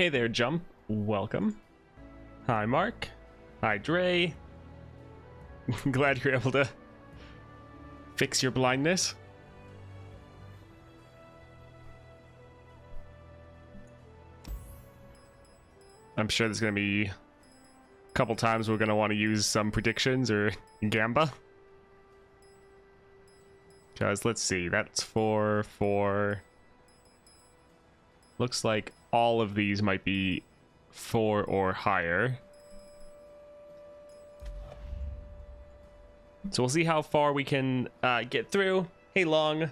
Hey there, Jump. Welcome. Hi, Mark. Hi, Dre. Glad you're able to fix your blindness. I'm sure there's going to be a couple times we're going to want to use some predictions or Gamba. Because let's see, that's 4. Looks like all of these might be 4 or higher. So we'll see how far we can get through. Hey, Long.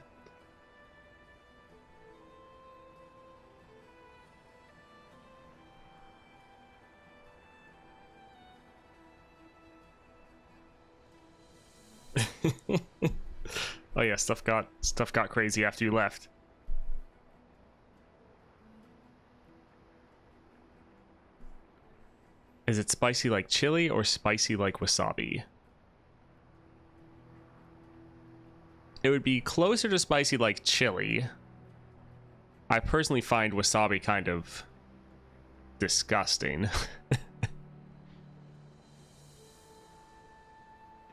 Oh yeah, stuff got crazy after you left. Is it spicy like chili or spicy like wasabi? It would be closer to spicy like chili. I personally find wasabi kind of disgusting.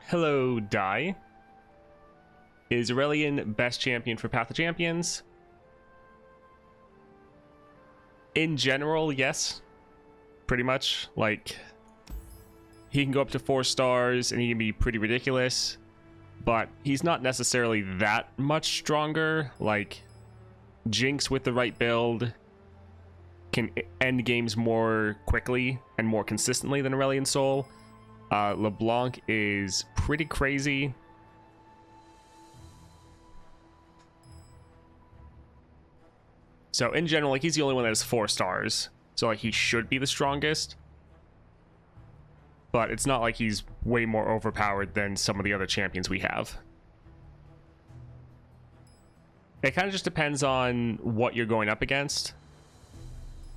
Hello, Dai. Is Aurelian best champion for Path of Champions? In general, yes. Pretty much. Like, he can go up to 4 stars and he can be pretty ridiculous, but he's not necessarily that much stronger. Like, Jinx with the right build can end games more quickly and more consistently than Aurelion Sol. LeBlanc is pretty crazy. So in general, like, he's the only one that has 4 stars. So like, he should be the strongest. But it's not like he's way more overpowered than some of the other champions we have. It kind of just depends on what you're going up against.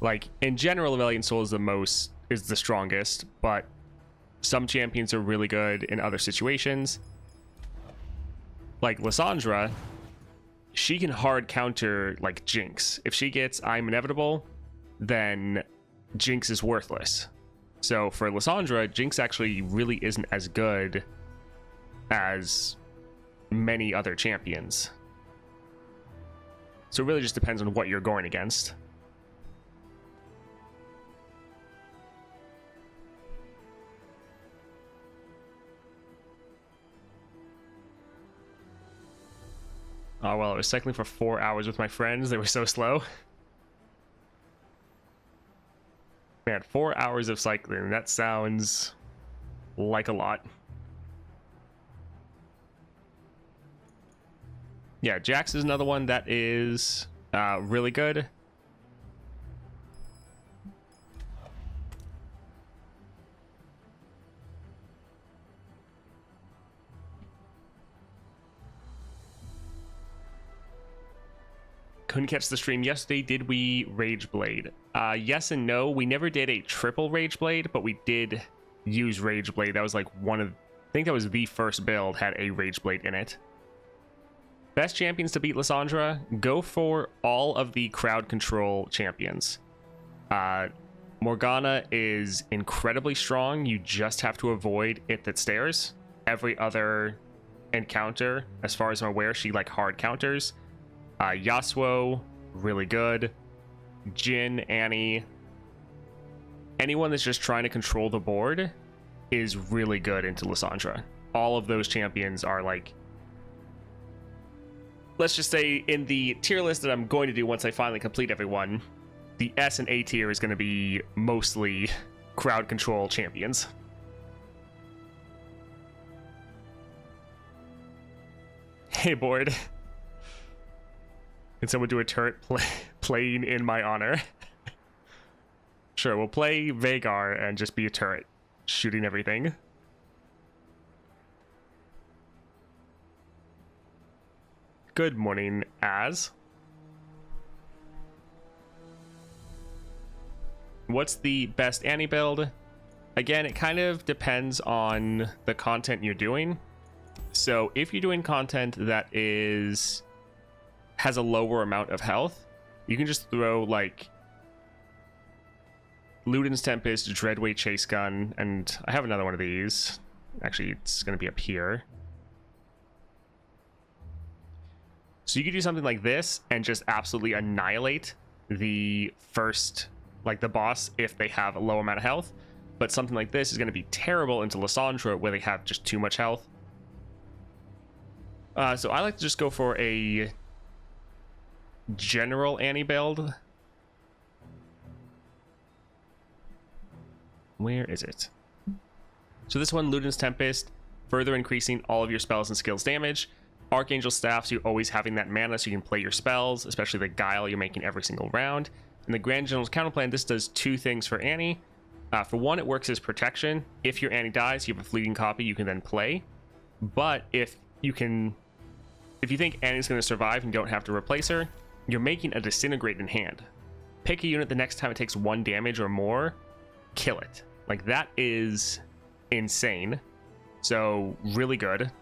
Like, in general, Aurelion Sol is the strongest, but some champions are really good in other situations. Like Lissandra, she can hard counter like Jinx. If she gets I'm Inevitable, then Jinx is worthless. So for Lissandra, Jinx actually really isn't as good as many other champions. So it really just depends on what you're going against. Oh, well, I was cycling for 4 hours with my friends. They were so slow. Man, 4 hours of cycling. That sounds like a lot. Yeah, Jax is another one that is really good. Couldn't catch the stream yesterday. Did we Rage Blade? Yes and no. We never did a triple Rage Blade, but we did use Rage Blade. That was like I think that was the first build had a Rage Blade in it. Best champions to beat Lissandra, go for all of the crowd control champions. Morgana is incredibly strong. You just have to avoid it that stairs. Every other encounter, as far as I'm aware, she like hard counters. Yasuo, really good. Jhin, Annie, anyone that's just trying to control the board is really good into Lissandra. All of those champions are like, let's just say in the tier list that I'm going to do once I finally complete everyone, the S and A tier is going to be mostly crowd control champions. Hey, board. Can someone do a turret playing in my honor? Sure, we'll play Veigar and just be a turret, shooting everything. Good morning, Az. What's the best Annie build? Again, it kind of depends on the content you're doing. So if you're doing content that has a lower amount of health, you can just throw like Luden's Tempest, Dreadway Chase Gun, and I have another one of these. Actually, it's going to be up here. So you could do something like this and just absolutely annihilate the first, like the boss, if they have a low amount of health. But something like this is going to be terrible into Lysandra, where they have just too much health. So I like to just go for a general Annie build. Where is it? So this one, Luden's Tempest, further increasing all of your spells and skills damage. Archangel Staff, so you're always having that mana so you can play your spells, especially the Guile you're making every single round. And the Grand General's Counterplan, this does two things for Annie. For one, it works as protection. If your Annie dies, you have a fleeting copy you can then play. But if you think Annie's going to survive and don't have to replace her, you're making a Disintegrate in hand. Pick a unit the next time it takes 1 damage or more, kill it. Like, that is insane. So, really good.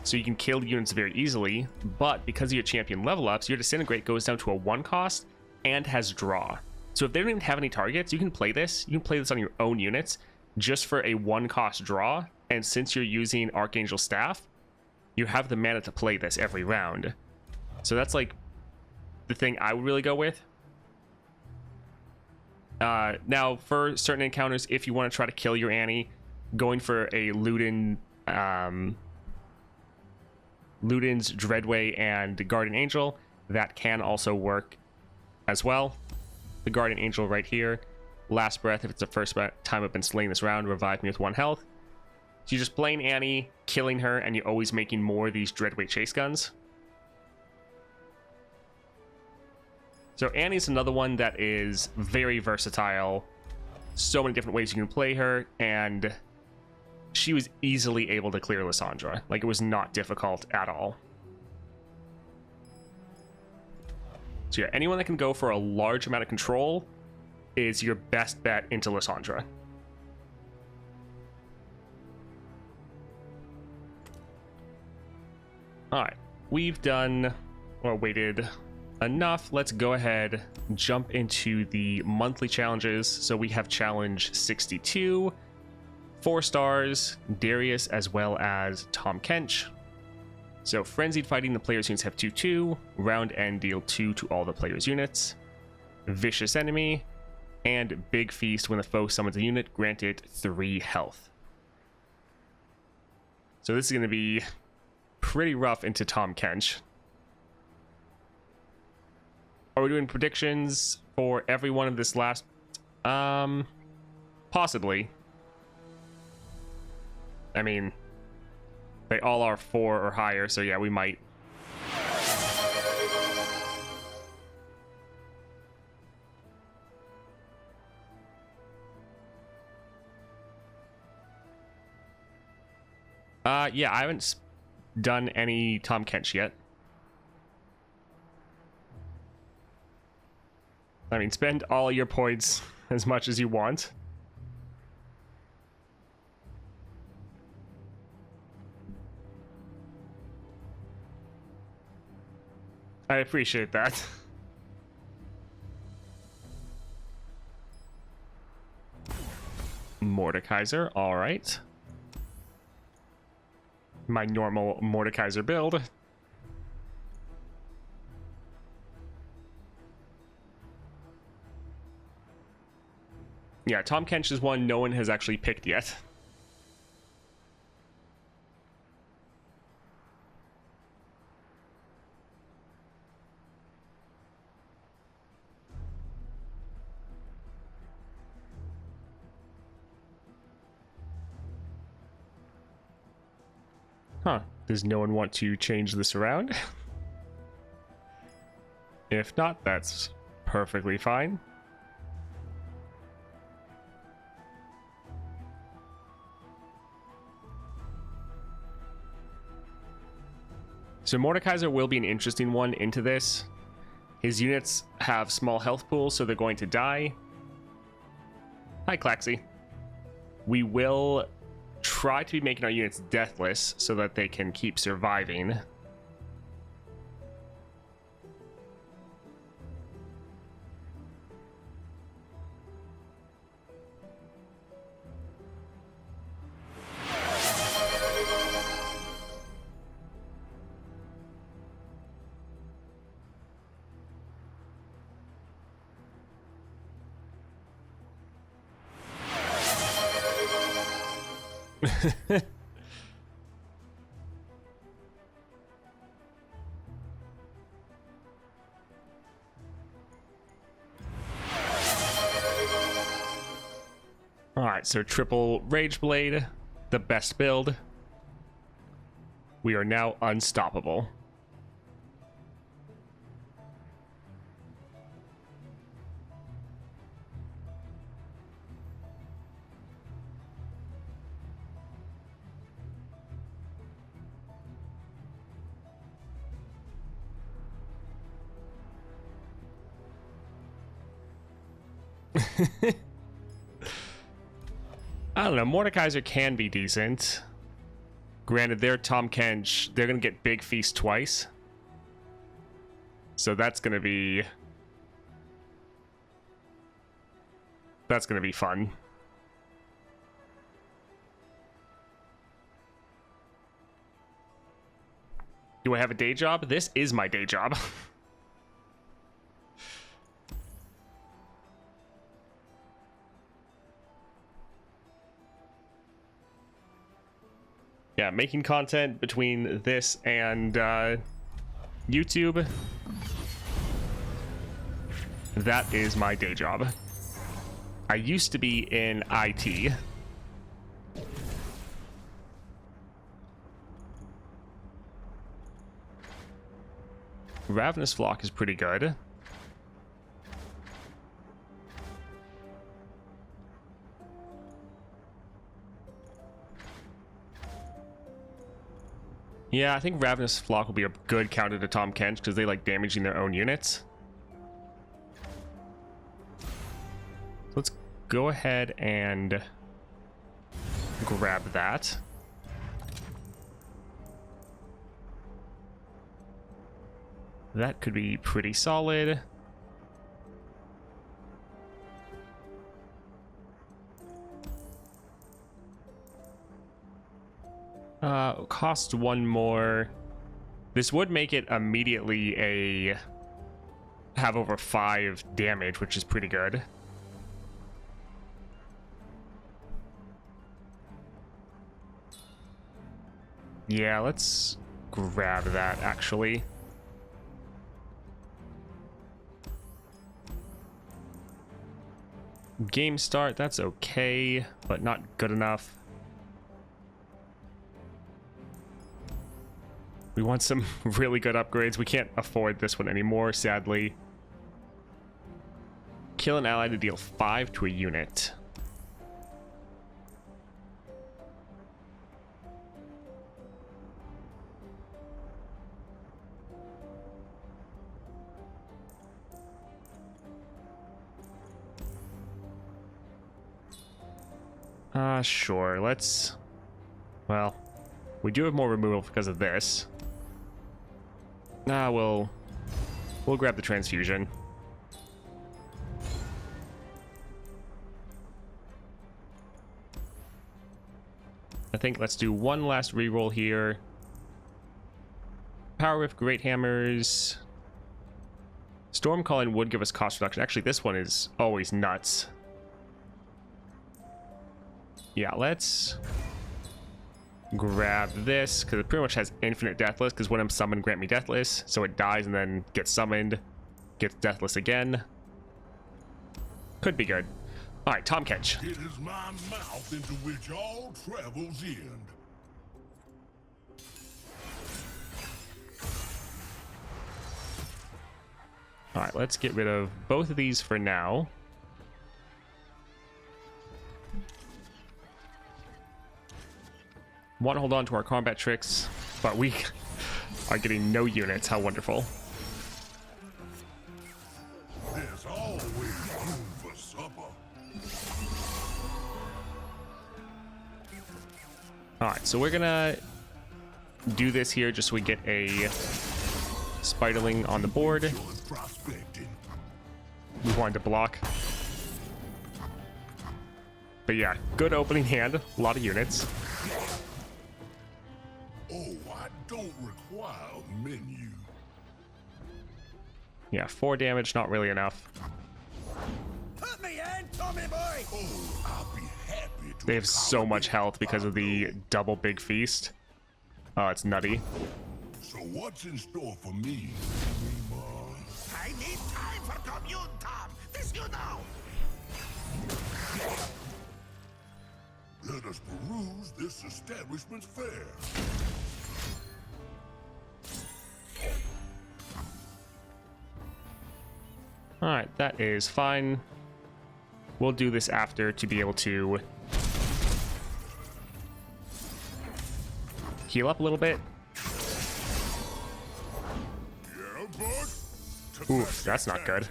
So you can kill units very easily, but because of your champion level ups, your Disintegrate goes down to a 1 cost and has draw. So if they don't even have any targets, you can play this. You can play this on your own units just for a 1 cost draw. And since you're using Archangel Staff, you have the mana to play this every round. So that's like the thing I would really go with. Now, for certain encounters, if you want to try to kill your Annie, going for a Luden's Dreadway and Guardian Angel, that can also work as well. The Guardian Angel right here, last breath, if it's the first time I've been slaying this round, revive me with 1 health. So you're just playing Annie, killing her, and you're always making more of these Dreadway Chase Guns. So Annie's another one that is very versatile. So many different ways you can play her, and she was easily able to clear Lysandra. Like, it was not difficult at all. So yeah, anyone that can go for a large amount of control is your best bet into Lysandra. Alright, we've done, or waited enough. Let's go ahead, jump into the monthly challenges. So we have challenge 62, 4 stars, Darius as well as Tahm Kench. So Frenzied Fighting, the player's units have 2/2, round end deal 2 to all the player's units. Vicious Enemy, and Big Feast, when the foe summons a unit, grant it 3 health. So this is going to be pretty rough into Tahm Kench. Are we doing predictions for every one of this last? Possibly. I mean, they all are 4 or higher, so yeah, we might. Yeah, I haven't done any Tahm Kench yet. I mean, spend all your points as much as you want. I appreciate that. Mordekaiser, all right. My normal Mordekaiser build. Yeah, Tahm Kench is one no one has actually picked yet. Huh. Does no one want to change this around? If not, that's perfectly fine. So Mordekaiser will be an interesting one into this. His units have small health pools, so they're going to die. Hi, Claxy. We will try to be making our units deathless so that they can keep surviving. Alright, so triple Rage Blade, the best build. We are now unstoppable. I don't know, Mordekaiser can be decent. Granted, they're Tahm Kench. They're going to get Big Feast twice. So that's going to be... That's going to be fun. Do I have a day job? This is my day job. Yeah, making content between this and YouTube. That is my day job. I used to be in IT. Ravenous Flock is pretty good. Yeah, I think Ravenous Flock will be a good counter to Tahm Kench because they like damaging their own units. Let's go ahead and grab that. That could be pretty solid. Cost one more. This would make it immediately a have over 5 damage, which is pretty good. Yeah, let's grab that actually. Game start, that's okay, but not good enough. We want some really good upgrades. We can't afford this one anymore, sadly. Kill an ally to deal 5 to a unit. Sure, let's... Well, we do have more removal because of this. We'll grab the transfusion. I think let's do one last reroll here. Power Rift, Great Hammers. Storm Calling would give us cost reduction. Actually, this one is always nuts. Yeah, let's grab this because it pretty much has infinite Deathless, because when I'm summoned, grant me Deathless, so it dies and then gets summoned, gets Deathless again. Could be good. All right, Tahm Kench. It is my mouth into which all travels end. All right, let's get rid of both of these for now. Want to hold on to our combat tricks, but we are getting no units. How wonderful. There's always room for supper. Alright, so we're gonna do this here just so we get a Spiderling on the board. We wanted to block. But yeah, good opening hand. A lot of units. Oh, I don't require a menu. Yeah, 4 damage, not really enough. Put me in, Tommy boy! Oh, I'll be happy They have so much health because of the double big feast. Oh, it's nutty. So what's in store for me, Rima? I need time for commune, Tom. This you know. Let us peruse this establishment's fare. Alright, that is fine. We'll do this after to be able to heal up a little bit. Yeah, bud? Oof, that's not good.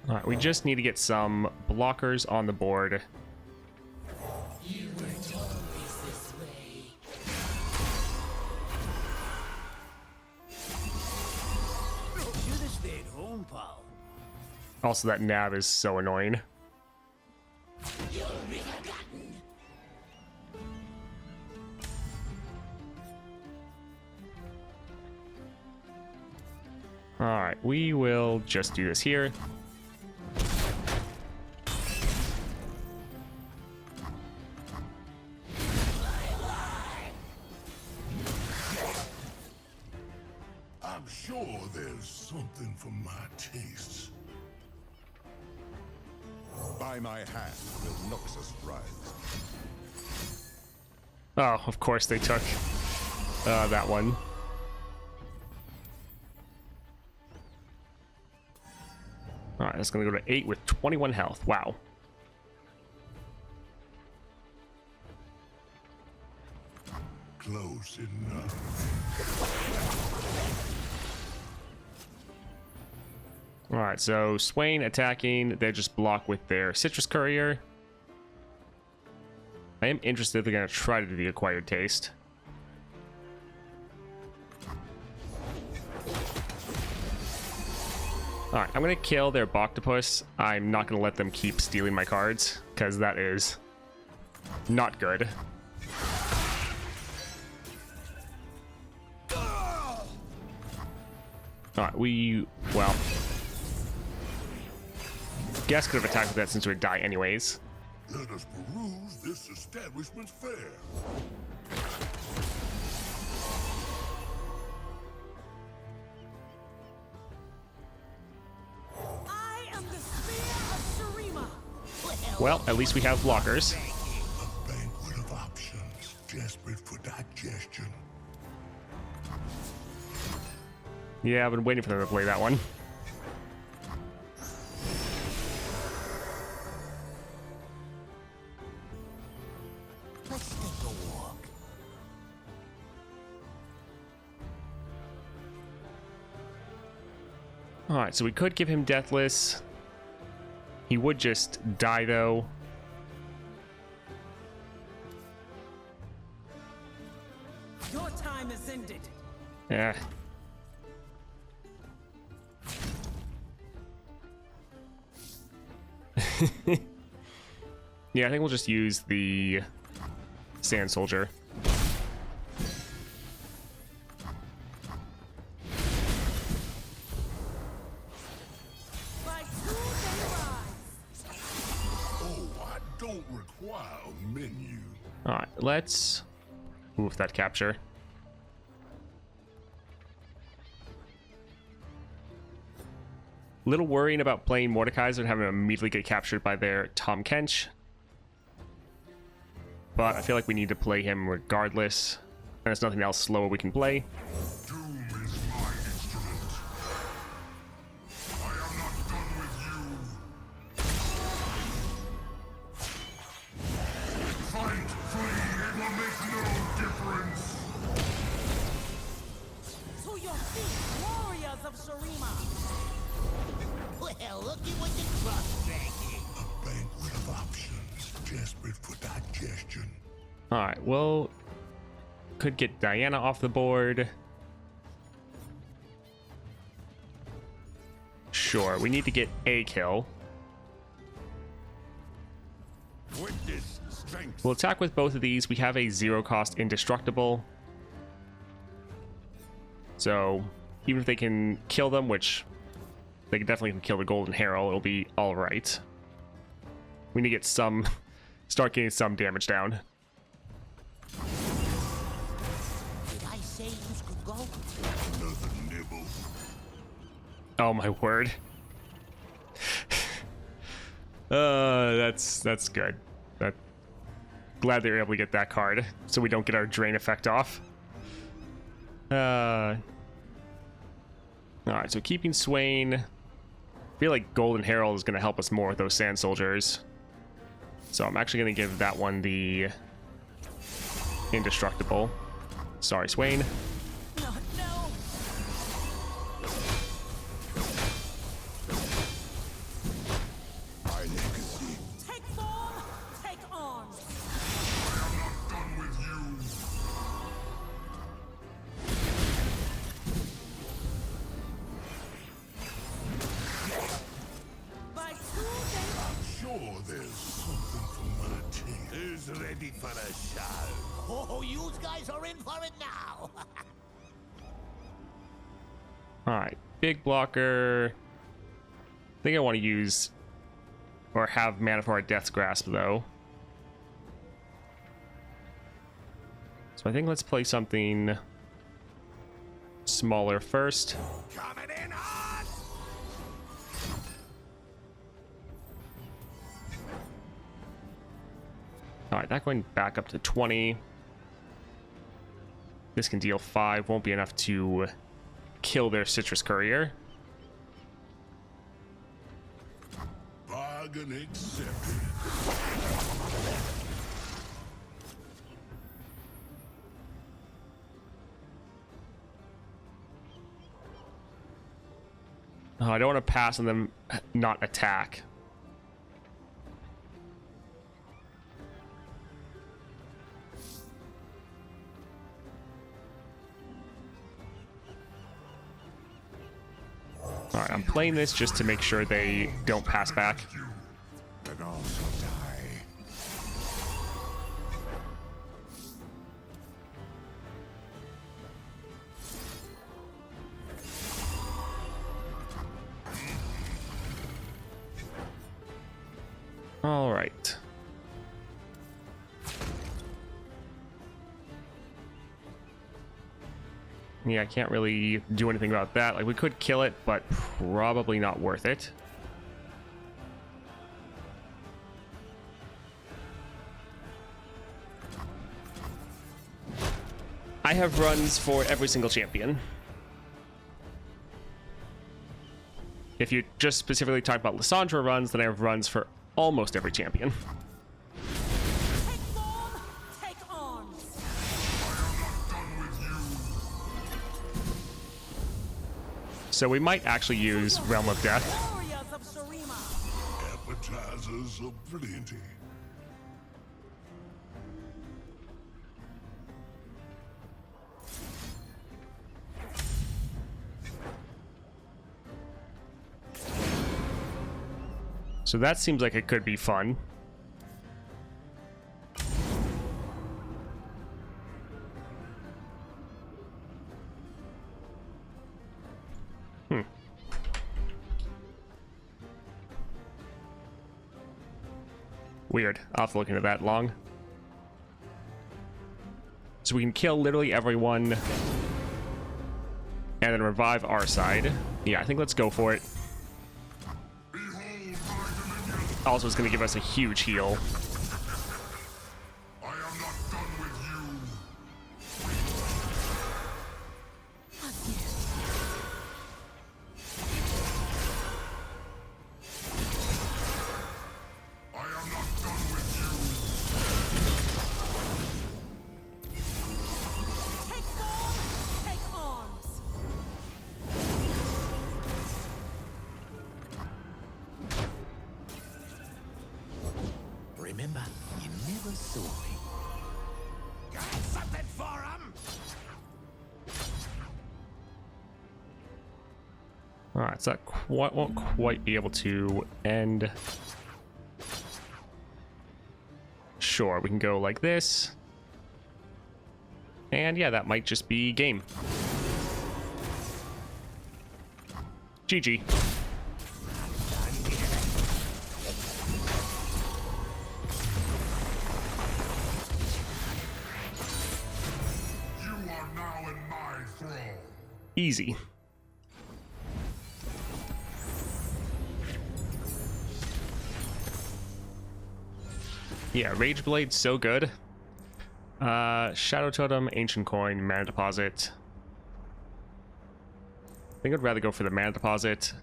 Alright, we just need to get some blockers on the board. You weren't always this way. Should have stayed home, pal. Also, that nav is so annoying. You'll be forgotten. Alright, we will just do this here. I'm sure there's something for my tastes. By my hand will Noxus rise. Oh, of course they took that one. Alright, that's gonna go to 8 with 21 health. Wow. Close enough. Alright, so Swain attacking. They just block with their Citrus Courier. I am interested if they're gonna try to do the Acquired Taste. Alright, I'm gonna kill their Boctopus. I'm not gonna let them keep stealing my cards, because that is not good. Alright, well, Guess could have attacked with that since it would die anyways. Let us peruse this establishment's fare. I am the Spear of Shurima. Well, at least we have blockers. A banquet of options, desperate for digestion. Yeah, I've been waiting for them to play that one. Let's take a walk. Alright, so we could give him Deathless. He would just die, though. Your time is ended. Yeah. Yeah, I think we'll just use the Sand Soldier. Like two they rise. Oh, I don't require a menu. Alright, let's... Oof, that capture. Little worrying about playing Mordekaiser and having him immediately get captured by their Tom Kench. But I feel like we need to play him regardless. And there's nothing else slower we can play. Doom is my instrument. I am not done with you. Fight, flee, it will make no difference. To your feet, warriors of Shurima. Well, looky what you cross dragging. A banquet of options, desperate for digestion. Alright, well... Could get Diana off the board. Sure, we need to get a kill. Witness strength. We'll attack with both of these. We have a 0-cost Indestructible. So even if they can kill them, which they can definitely kill the Golden Herald, it'll be all right. We need to get some, start getting some damage down. Did I say you could go? Another nibble. Oh my word. That's good. Glad they were able to get that card, so we don't get our drain effect off. All right, so keeping Swain. I feel like Golden Herald is going to help us more with those Sand Soldiers. So I'm actually going to give that one the Indestructible. Sorry, Swain. No, no. My legacy. Take form, take arms. I am not done with you. By 2 days. I'm sure there's something for my team. Who's ready for a show? Oh, you guys are in for it now. All right, big blocker. I think I want to use or have mana for our Death's Grasp though. So I think let's play something smaller first. Coming in hot! All right, that going back up to 20. This can deal 5, won't be enough to kill their Citrus Courier. Bargain accepted. Oh, I don't want to pass on them not attack. Alright, I'm playing this just to make sure they don't pass back. And also die. Alright. Yeah, I can't really do anything about that. Like, we could kill it, but probably not worth it. I have runs for every single champion. If you just specifically talk about Lissandra runs, then I have runs for almost every champion. Take form, take arms. So we might actually use Realm of Death. Warriors of Shurima. Appetizers aplenty. So that seems like it could be fun. Weird. I'll have to look into that long. So we can kill literally everyone and then revive our side. Yeah, I think let's go for it. Also, it's going to give us a huge heal. I am not done with you. I am not done with you. Take form, take arms. Remember, you never saw me. Got something for him? Alright, so that won't quite be able to end. Sure, we can go like this. And yeah, that might just be game. GG. You are now in my thrall. Easy. Yeah, Rage Blade's so good. Shadow Totem, Ancient Coin, Mana Deposit. I think I'd rather go for the Mana Deposit.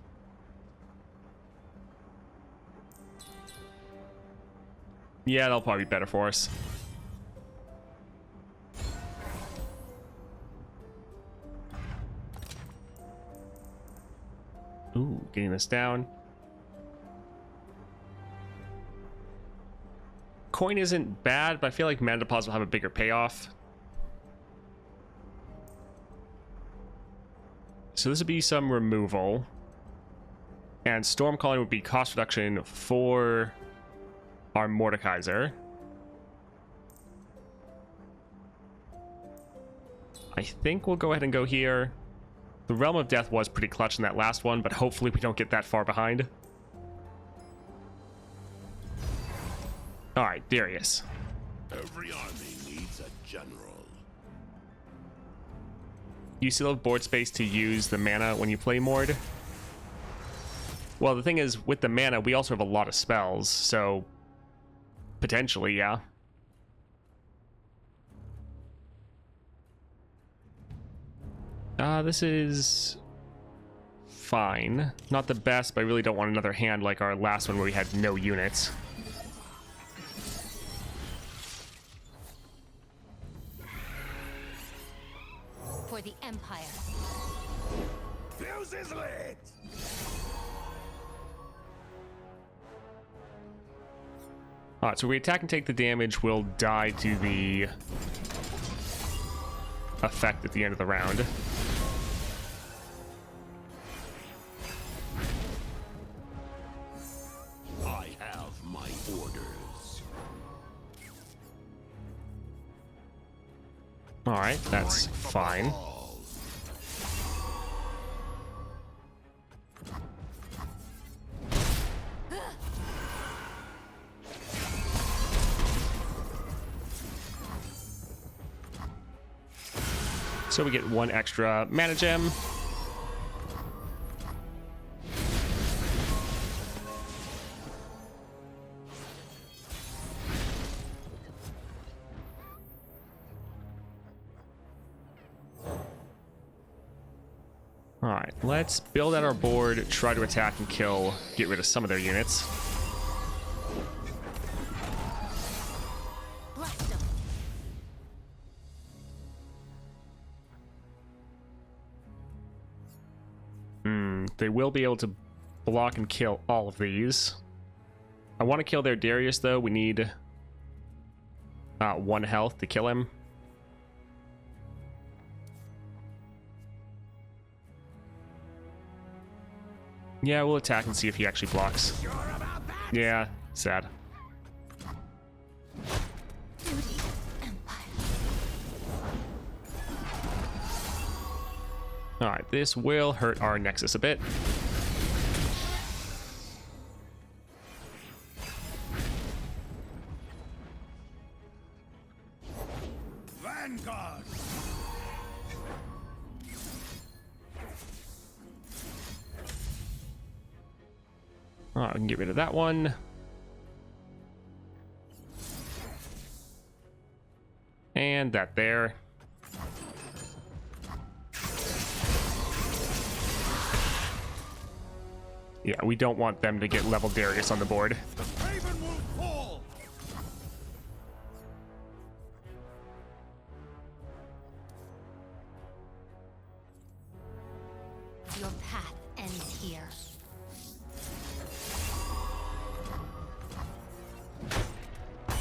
Yeah, that'll probably be better for us. Ooh, getting this down. Coin isn't bad, but I feel like Mana Deposit will have a bigger payoff. So this would be some removal. And Storm Calling would be cost reduction for our Mordekaiser. I think we'll go ahead and go here. The Realm of Death was pretty clutch in that last one, but hopefully we don't get that far behind. Alright, Darius. Every army needs a general. You still have board space to use the mana when you play Mord? Well, the thing is, with the mana, we also have a lot of spells, so potentially, yeah. This is fine. Not the best, but I really don't want another hand like our last one where we had no units. For the Empire. Fuse is lit! Alright, so we attack and take the damage, we'll die to the effect at the end of the round. I have my orders. Alright, that's fine. So we get one extra mana gem. Alright, let's build out our board, try to attack and kill, get rid of some of their units. Blast them. They will be able to block and kill all of these. I want to kill their Darius, though. We need 1 health to kill him. Yeah, we'll attack and see if he actually blocks. Sure about that? Yeah, sad. Duty. Empire. Alright, this will hurt our Nexus a bit. Vanguard! Alright, we can get rid of that one. And that there. Yeah, we don't want them to get level Darius on the board. The Raven will fall! Your path ends here.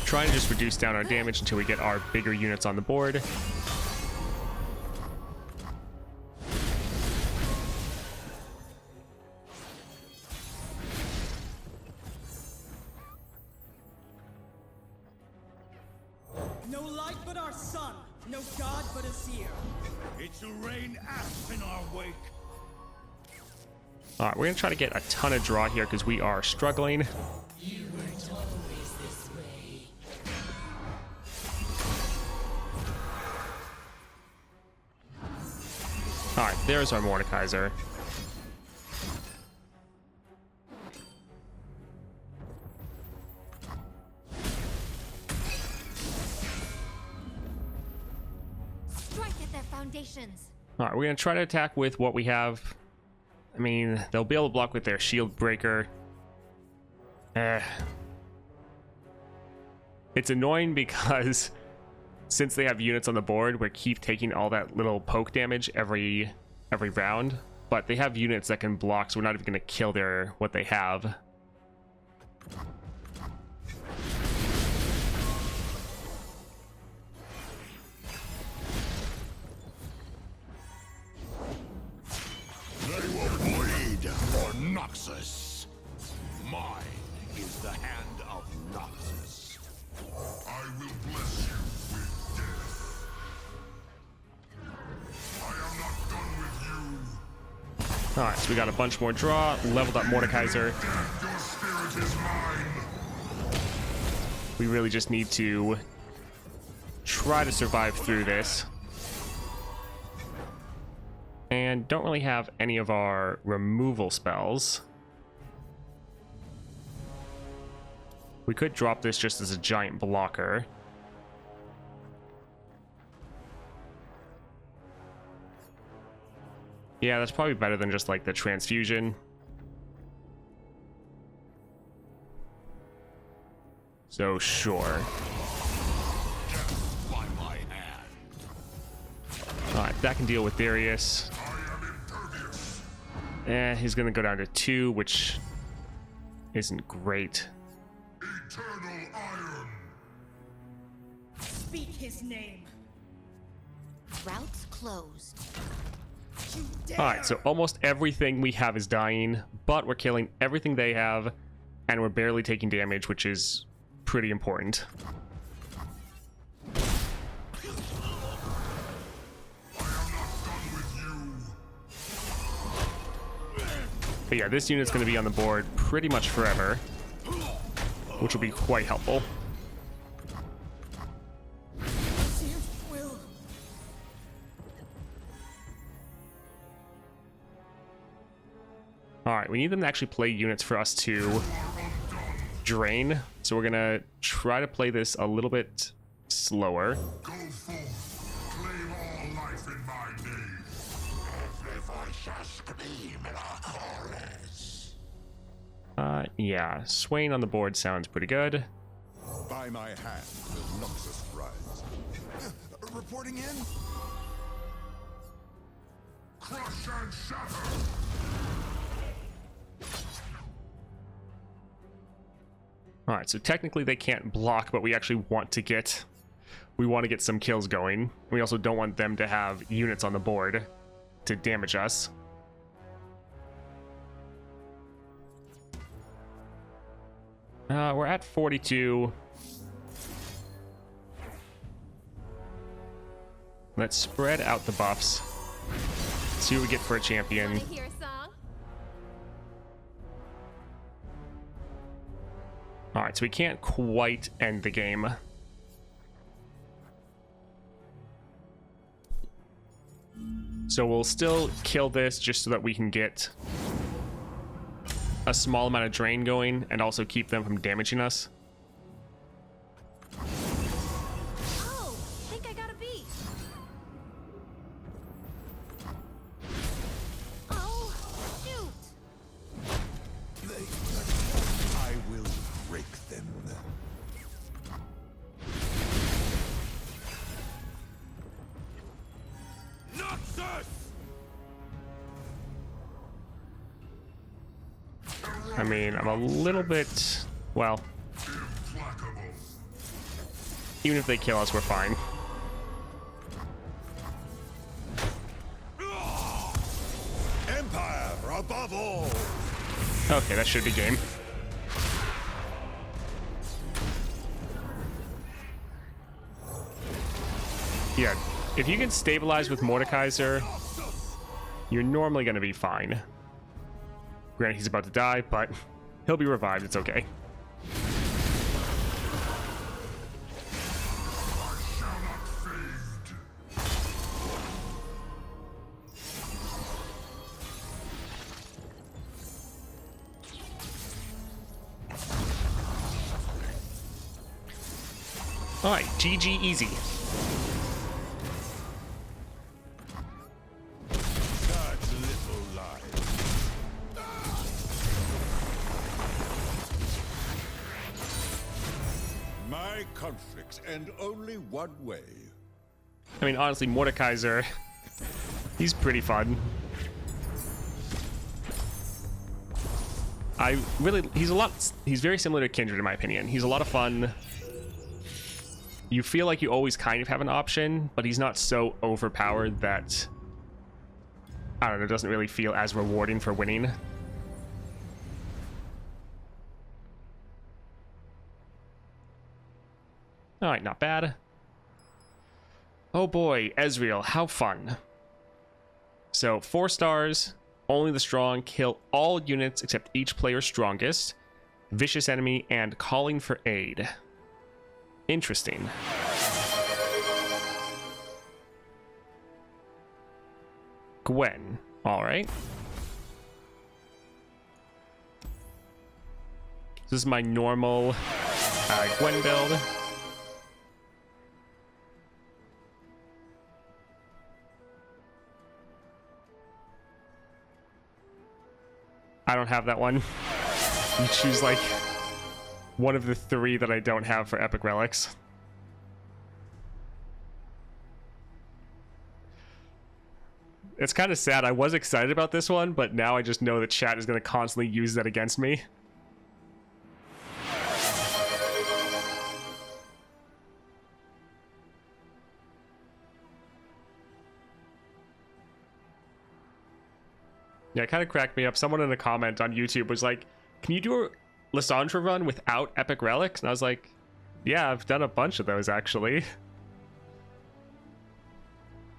Trying to just reduce down our damage until we get our bigger units on the board. No light but our sun, no god but a seer. It shall rain ash in our wake. All right, we're gonna try to get a ton of draw here because we are struggling. You weren't always this way. All right, there's our Mordekaiser. Strike at their foundations. All right, we're gonna try to attack with what we have. I mean, they'll be able to block with their shield breaker. It's annoying because since they have units on the board, we keep taking all that little poke damage every round. But they have units that can block, so we're not even gonna kill what they have. They will bleed for Noxus. Mine is the hand of Noxus. I will bless you with death. I am not done with you. All right, so we got a bunch more draw, leveled up Mordekaiser. Your spirit is mine. We really just need to try to survive through this. And don't really have any of our removal spells. We could drop this just as a giant blocker. Yeah, that's probably better than just like the transfusion. So sure. By my hand. Alright, that can deal with Darius. I am impervious. He's gonna go down to 2, which isn't great. Eternal iron. Speak his name. Routes closed. You dare. Alright, so almost everything we have is dying, but we're killing everything they have, and we're barely taking damage, which is pretty important. I am not done with you. But yeah, this unit's going to be on the board pretty much forever, which will be quite helpful. Ziv will. Alright, we need them to actually play units for us to drain, so we're going to try to play this a little bit slower. Go forth. Claim all life in my name. Every voice shall scream in our chorus. Yeah, Swain on the board sounds pretty good. By my hand will Noxus rise. Reporting in? Crush and shatter. Alright, so technically they can't block, but we actually want to get some kills going. We also don't want them to have units on the board to damage us. We're at 42. Let's spread out the buffs. See what we get for a champion. Wanna hear a song? Alright, so we can't quite end the game. So we'll still kill this just so that we can get a small amount of drain going and also keep them from damaging us. Oh, think I got a beat. Oh, shoot. I will break them. Noxus! I mean, I'm a little bit, well, Implacable. even if they kill us, we're fine. Empire above all! Okay, that should be game. Yeah, if you can stabilize with Mordekaiser, you're normally going to be fine. Granted, he's about to die, but he'll be revived. It's okay. Shall not fade. All right, GG easy. Such little lies. My conflicts end only one way. I mean, honestly, Mordekaiser, he's pretty fun. He's very similar to Kindred in my opinion. He's a lot of fun. You feel like you always kind of have an option, but he's not so overpowered that, I don't know, it doesn't really feel as rewarding for winning. All right, not bad. Oh boy, Ezreal, how fun. So 4 stars, only the strong, kill all units except each player's strongest, vicious enemy, and calling for aid. Interesting. Gwen, all right. This is my normal Gwen build. I don't have that one. You choose like one of the 3 that I don't have for Epic Relics. It's kind of sad. I was excited about this one, but now I just know that chat is going to constantly use that against me. Yeah, it kind of cracked me up. Someone in a comment on YouTube was like, can you do a Lissandra run without Epic Relics? And I was like, yeah, I've done a bunch of those actually.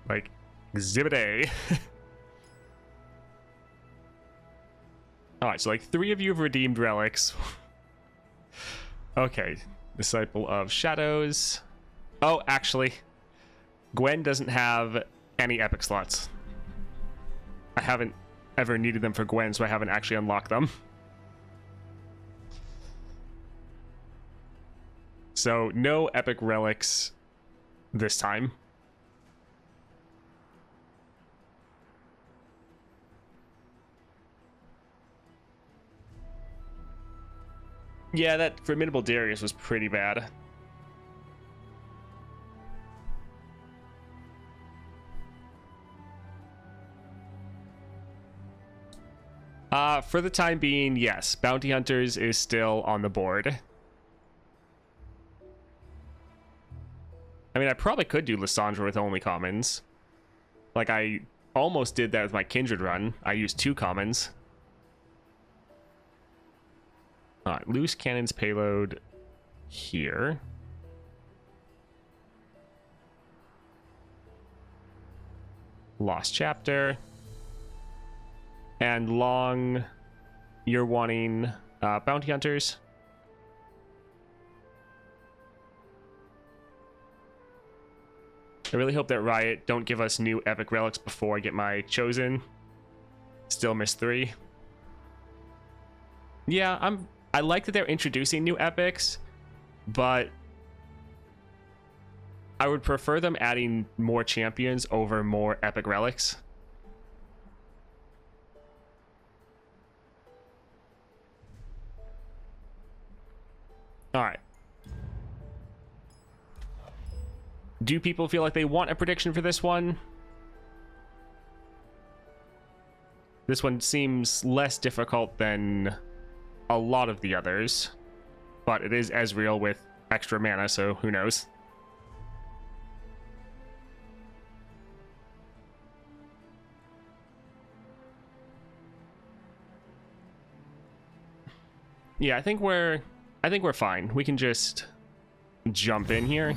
Like, Exhibit A. Alright, so like 3 of you have redeemed relics. Okay, Disciple of Shadows. Oh, actually, Gwen doesn't have any epic slots. I haven't ever needed them for Gwen, so I haven't actually unlocked them. So no epic relics this time. Yeah, that Formidable Darius was pretty bad. For the time being, yes. Bounty Hunters is still on the board. I mean, I probably could do Lissandra with only commons. Like, I almost did that with my Kindred run. I used 2 commons. Alright, Loose Cannon's payload here. Lost Chapter. And Long, you're wanting Bounty Hunters. I really hope that Riot don't give us new epic relics before I get my Chosen. Still miss 3. Yeah, I like that they're introducing new epics, but I would prefer them adding more champions over more epic relics. All right. Do people feel like they want a prediction for this one? This one seems less difficult than a lot of the others, but it is Ezreal with extra mana, so who knows? Yeah, I think we're fine. We can just jump in here.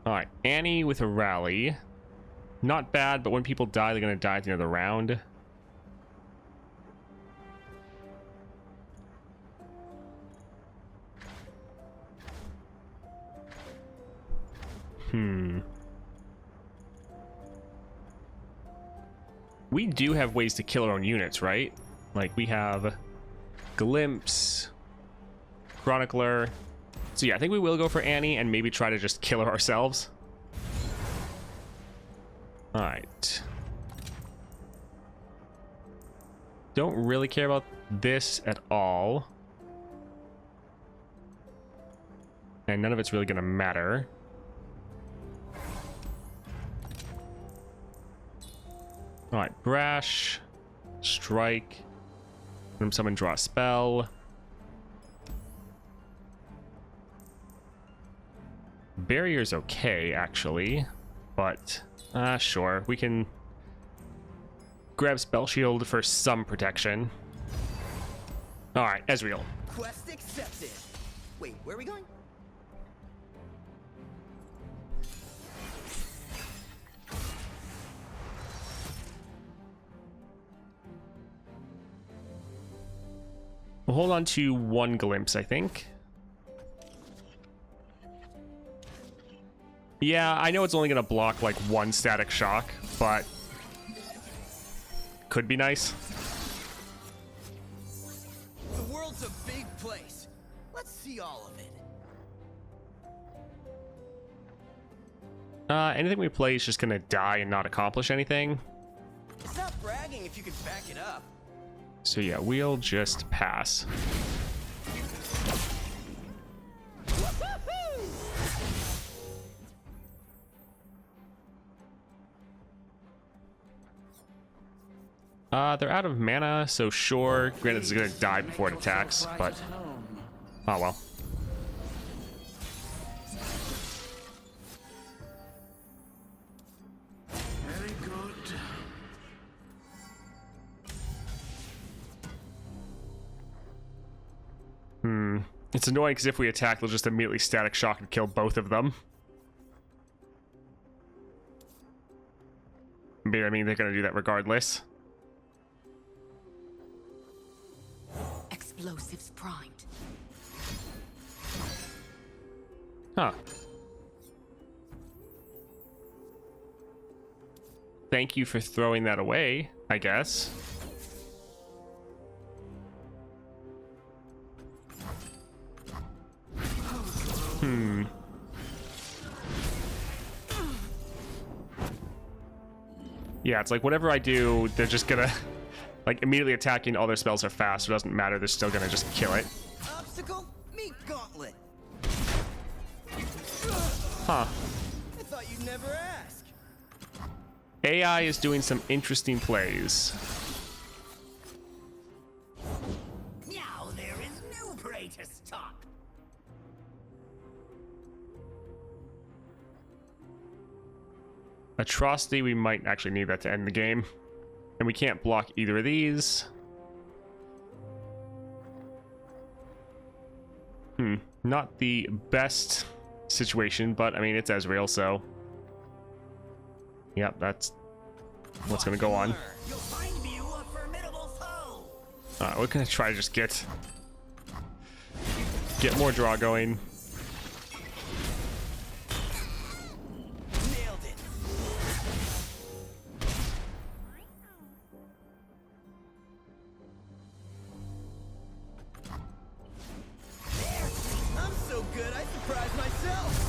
Alright, Annie with a rally. Not bad, but when people die, they're going to die at the end of the round. We do have ways to kill our own units, right? Like, we have Glimpse, Chronicler. So yeah, I think we will go for Annie and maybe try to just kill her ourselves. Alright. Don't really care about this at all. And none of it's really going to matter. Alright, Brash, Strike, Random Summon, draw a spell. Barrier's okay, actually, but sure, we can grab Spell Shield for some protection. Alright, Ezreal. Quest accepted. Wait, where are we going? We'll hold on to one Glimpse, I think. Yeah, I know it's only going to block like one Static Shock, but could be nice. The world's a big place. Let's see all of it. Anything we play is just going to die and not accomplish anything. It's not bragging if you can back it up. So yeah, we'll just pass. They're out of mana, so sure. Granted, it's gonna die before it attacks, but oh well. Very good. It's annoying because if we attack, they'll just immediately Static Shock and kill both of them. But I mean, they're gonna do that regardless. Explosives primed. Huh. Thank you for throwing that away, I guess. Yeah, it's like whatever I do, they're just gonna like immediately attacking. All their spells are fast, so it doesn't matter. They're still gonna just kill it. Obstacle? Meet Gauntlet. Huh. I thought you'd never ask. AI is doing some interesting plays. Now there is new prey to stop. Atrocity, we might actually need that to end the game. And we can't block either of these. Not the best situation, but I mean, it's Ezreal, so. Yep, that's what's gonna go on. You'll find you a formidable foe. We're gonna try to just get more draw going. Nailed it. There. I'm so good I surprised myself.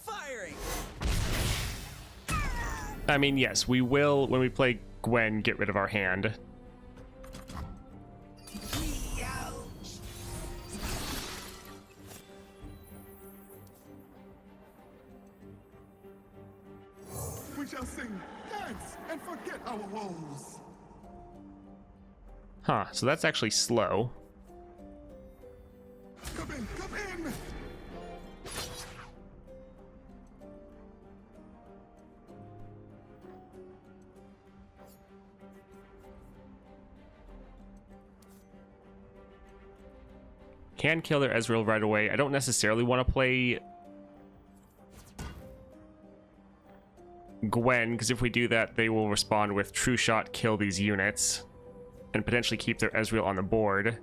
Firing. I mean, yes, we will, when we play Gwen, get rid of our hand. Ouch. We shall sing, dance, and forget our woes. Huh, so that's actually slow. Come in, come in. can kill their Ezreal right away. I don't necessarily want to play Gwen, because if we do that, they will respond with True Shot, kill these units, and potentially keep their Ezreal on the board.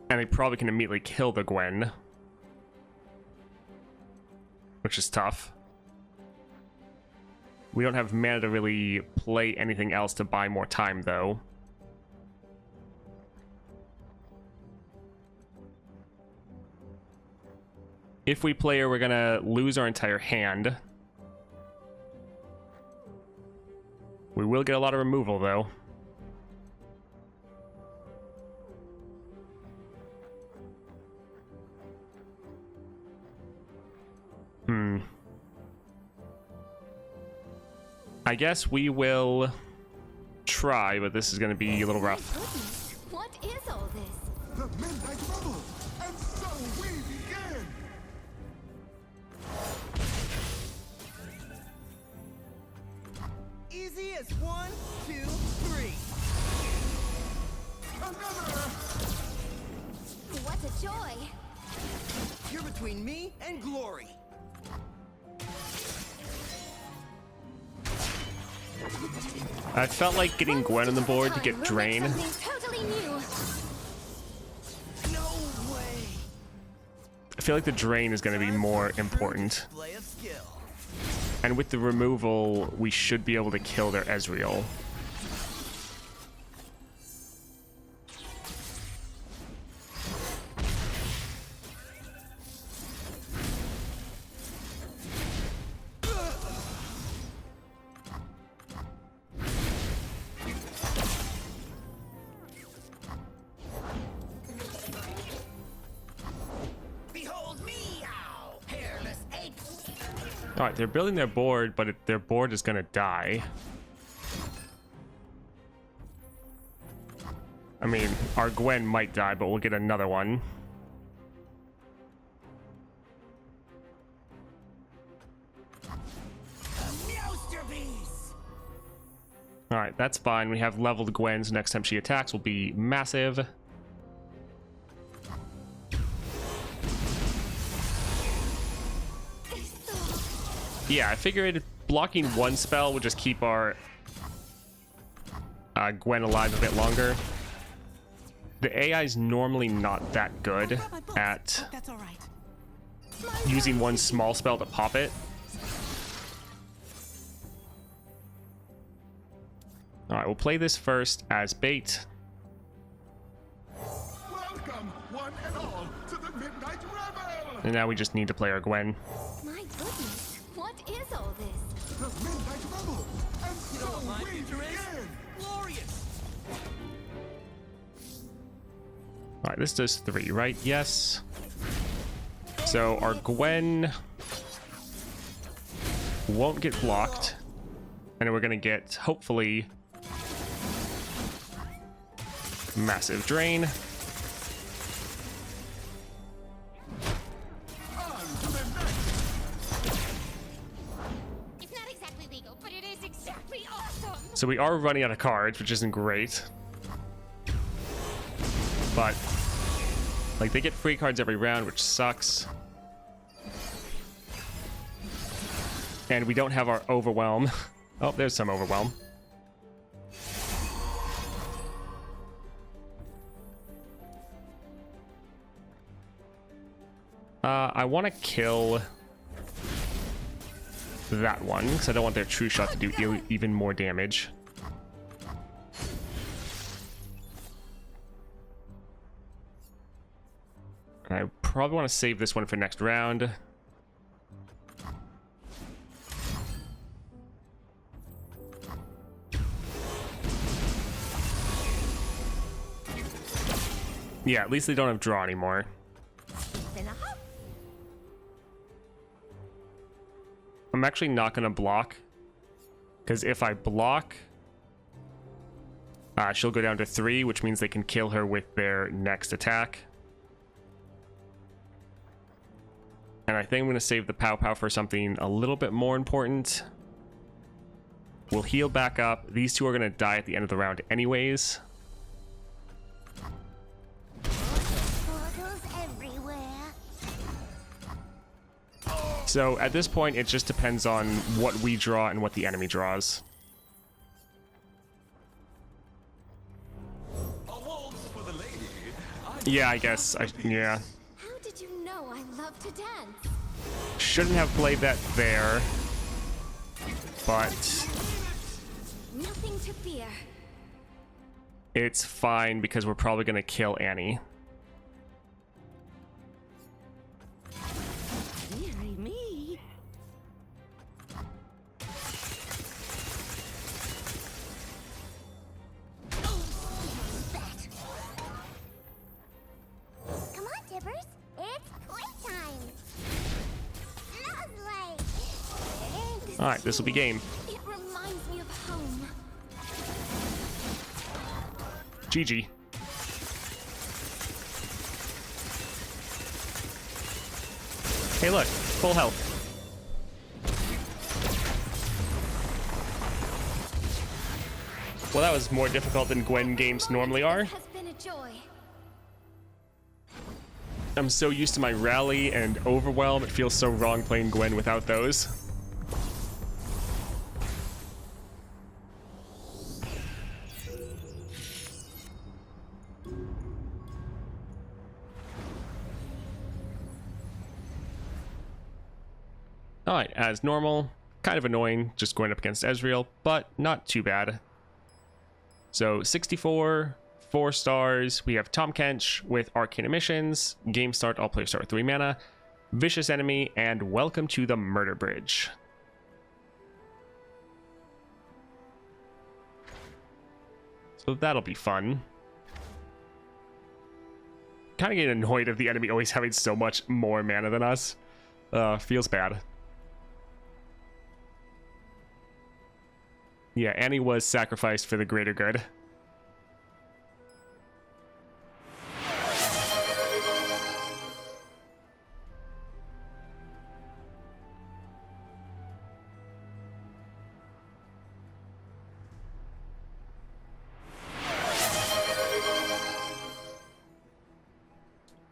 And they probably can immediately kill the Gwen, which is tough. We don't have mana to really play anything else to buy more time, though. If we play her, we're gonna lose our entire hand. We will get a lot of removal, though. I guess we will try, but this is going to be a little rough. Goodness, what is all this? The Midnight Rebel! And so we begin! Easy as 1, 2, 3. Another! What a joy! You're between me and glory. I felt like getting Gwen on the board to get Drain. Totally new. No way. I feel like the Drain is going to be more important. Display of skill. And with the removal, we should be able to kill their Ezreal. Behold me now, hairless apes. Alright, they're building their board, but their board is going to die. I mean, our Gwen might die, but we'll get another one. Masterpiece. Alright, that's fine. We have leveled Gwen, so next time she attacks will be massive. Yeah, I figured blocking one spell would just keep our Gwen alive a bit longer. The AI is normally not that good at That's all right. using one small spell to pop it. Alright, we'll play this first as bait. Welcome, one and all, to the Midnight Rebel! And now we just need to play our Gwen. My goodness, what is all this? The Midnight Rebel! And so My we future is begin! glorious. Alright, this does 3, right? Yes. So our Gwen won't get blocked. And we're gonna get, hopefully, massive drain. On to the next! It's not exactly legal, but it is exactly awesome. So we are running out of cards, which isn't great. But, like, they get free cards every round, which sucks. And we don't have our Overwhelm. Oh, there's some Overwhelm. I want to kill that one, because I don't want their True Shot to do even more damage. And I probably want to save this one for next round. Yeah, at least they don't have draw anymore. Then a hop. I'm actually not going to block, because if I block, she'll go down to 3, which means they can kill her with their next attack. And I think I'm going to save the Pow Pow for something a little bit more important. We'll heal back up. These two are going to die at the end of the round anyways. So at this point, it just depends on what we draw and what the enemy draws. Yeah, I guess. Yeah. How did you know I love to dance? Shouldn't have played that there. But Nothing to fear. it's fine because we're probably going to kill Annie. Dearie me. Come on, Tibbers. It's playtime. Lovely. Alright, this will be game. It reminds me of home. GG. Hey look, full health. Well, that was more difficult than Gwen games normally are. It has been a joy. I'm so used to my rally and overwhelm, it feels so wrong playing Gwen without those. Alright, as normal, kind of annoying just going up against Ezreal, but not too bad. So 64, 4 stars, we have Tahm Kench with Arcane Emissions, Game Start, all players start with 3 mana, Vicious Enemy, and Welcome to the Murder Bridge. So that'll be fun. Kind of getting annoyed of the enemy always having so much more mana than us. Feels bad. Yeah, Annie was sacrificed for the greater good.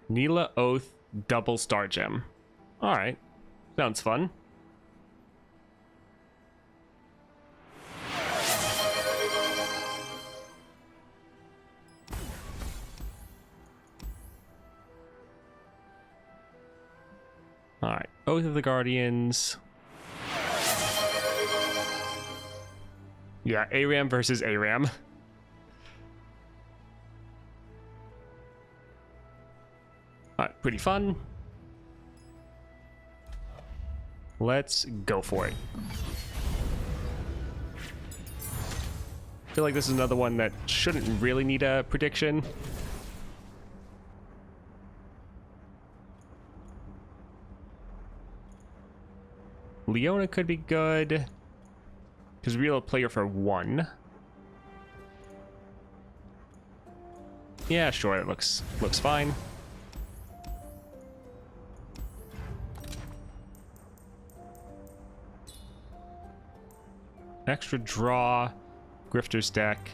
Neela Oath double star gem. Alright. Sounds fun. Alright. Oath of the Guardians. Yeah, ARAM versus ARAM. Alright, pretty fun. Let's go for it. I feel like this is another one that shouldn't really need a prediction. Leona could be good because we're able to play her for 1. Yeah, sure, it looks fine. Extra draw, Grifter's deck.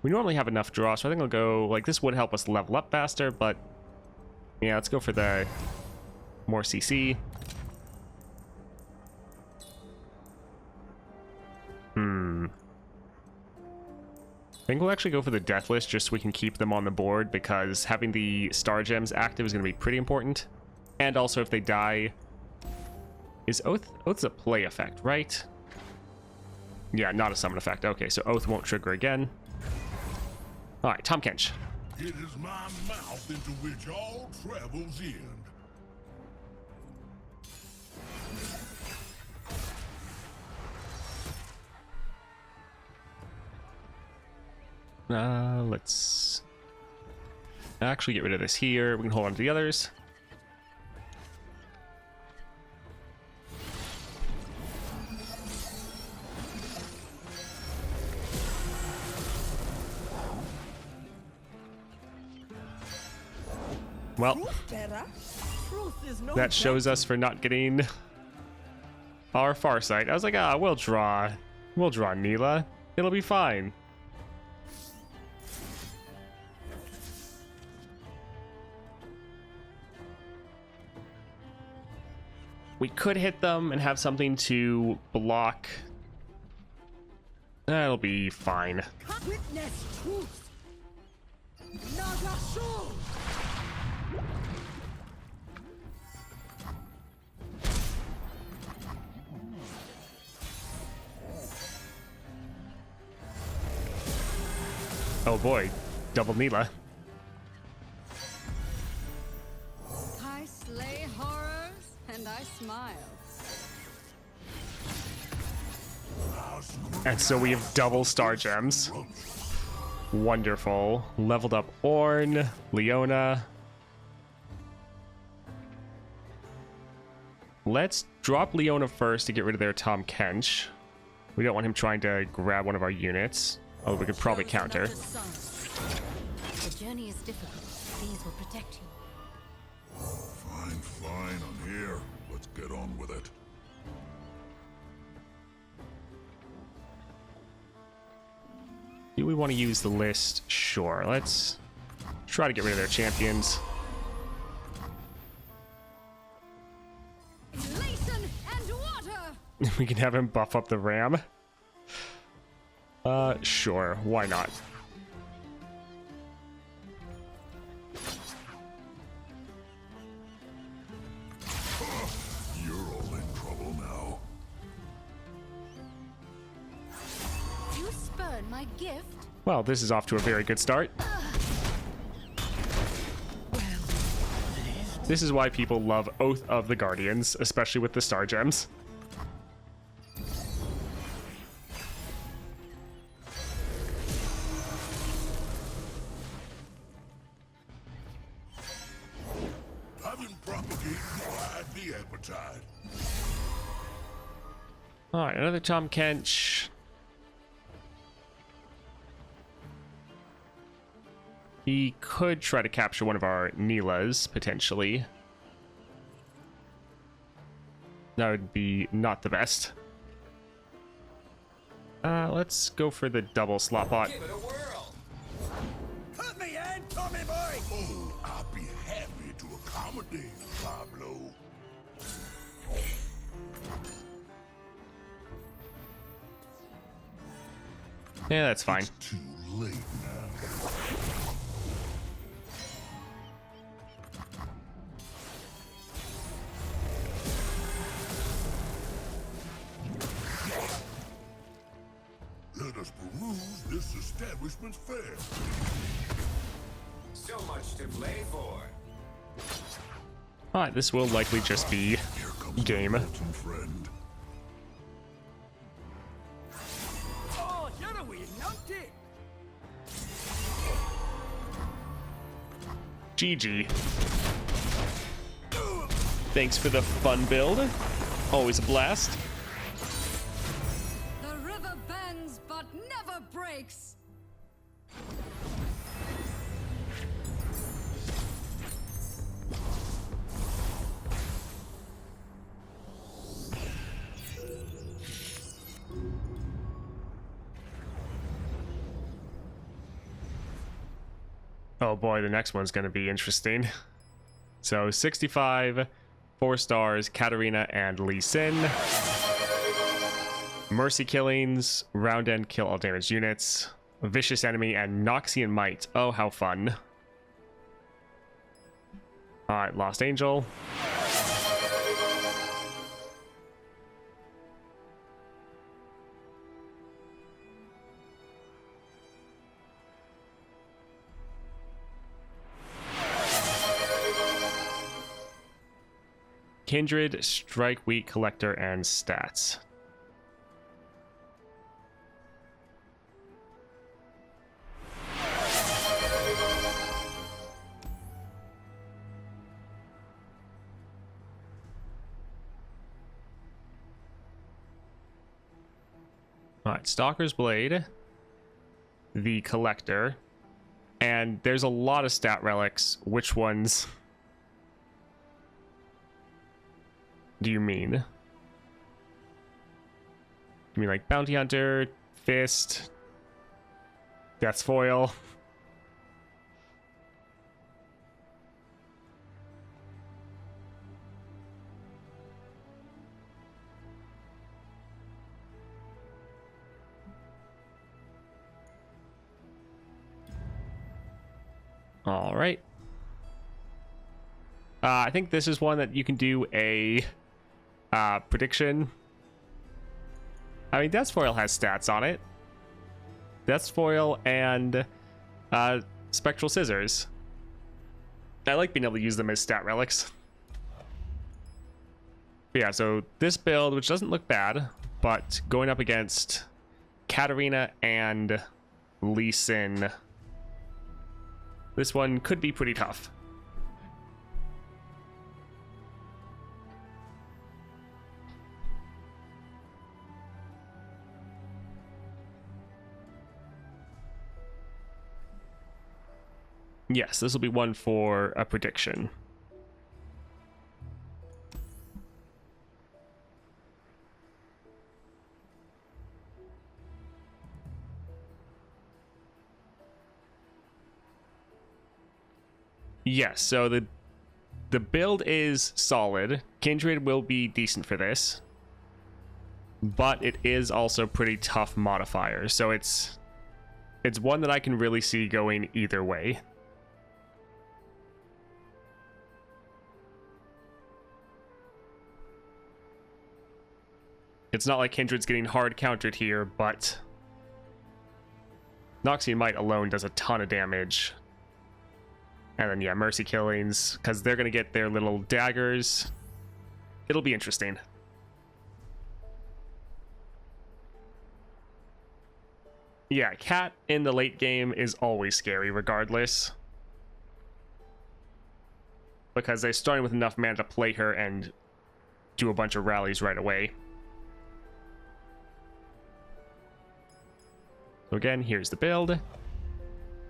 We normally have enough draw, so I think I'll go, like, this would help us level up faster, but yeah, let's go for the more CC. I think we'll actually go for the Deathless just so we can keep them on the board, because having the Star Gems active is going to be pretty important. And also if they die... Is Oath's a play effect, right? Yeah, not a summon effect. Okay, so Oath won't trigger again. Alright, Tahm Kench. It is my mouth into which all travels end. Let's actually get rid of this here. We can hold on to the others. Well, that shows us for not getting our Farsight. I was like, we'll draw Neela. It'll be fine. We could hit them and have something to block. That'll be fine. Witness truth. Nagashou. Oh boy, double Neela. I slay horrors and I smile. And so we have double star gems. Wonderful. Leveled up Ornn, Leona. Let's drop Leona first to get rid of their Tahm Kench. We don't want him trying to grab one of our units. Oh, we could probably counter. The journey is difficult. These will protect you. Fine, I'm here. Let's get on with it. Do we want to use the list? Sure. Let's try to get rid of their champions. Elation and water! We can have him buff up the ram. Sure. Why not? You're all in trouble now. You spurn my gift? Well, this is off to a very good start. This is why people love Oath of the Guardians, especially with the Star Gems. Having propagated the appetite. Alright, another Tahm Kench. He could try to capture one of our Neelas, potentially. That would be not the best. Let's go for the double slot bot. Give it a whirl. Put me in, Tommy boy! Oh, I'll be happy to accommodate, Pablo. Yeah, that's fine. Too late now. Let us peruse this establishment's fare. So much to play for. Alright, this will likely just be Here comes game. my Bolton friend. Oh, you're a wee numpty. GG. Thanks for the fun build. Always a blast. The river bends but never breaks. Oh boy, the next one's going to be interesting. So 65, 4 stars, Katarina and Lee Sin. Mercy killings, round end kill all damaged units. Vicious enemy and Noxian Might. Oh, how fun. Alright, Lost Angel. Kindred, Strike, Weak, Collector, and Stats. Alright, Stalker's Blade, the Collector, and there's a lot of stat relics. Which ones do you mean? You mean like Bounty Hunter, Fist, Death's Foil? All right. I think this is one that you can do a prediction. I mean, Death's Foil has stats on it. Death's Foil and Spectral Scissors. I like being able to use them as stat relics. But yeah, so this build, which doesn't look bad, but going up against Katarina and Lee Sin, this one could be pretty tough. Yes, this will be one for a prediction. Yes, so the build is solid. Kindred will be decent for this, but it is also pretty tough modifier. So it's one that I can really see going either way. It's not like Kindred's getting hard countered here, but Noxian Might alone does a ton of damage. And then, yeah, Mercy Killings, because they're going to get their little daggers. It'll be interesting. Yeah, Cat in the late game is always scary regardless. Because they're starting with enough mana to play her and do a bunch of rallies right away. So again, here's the build.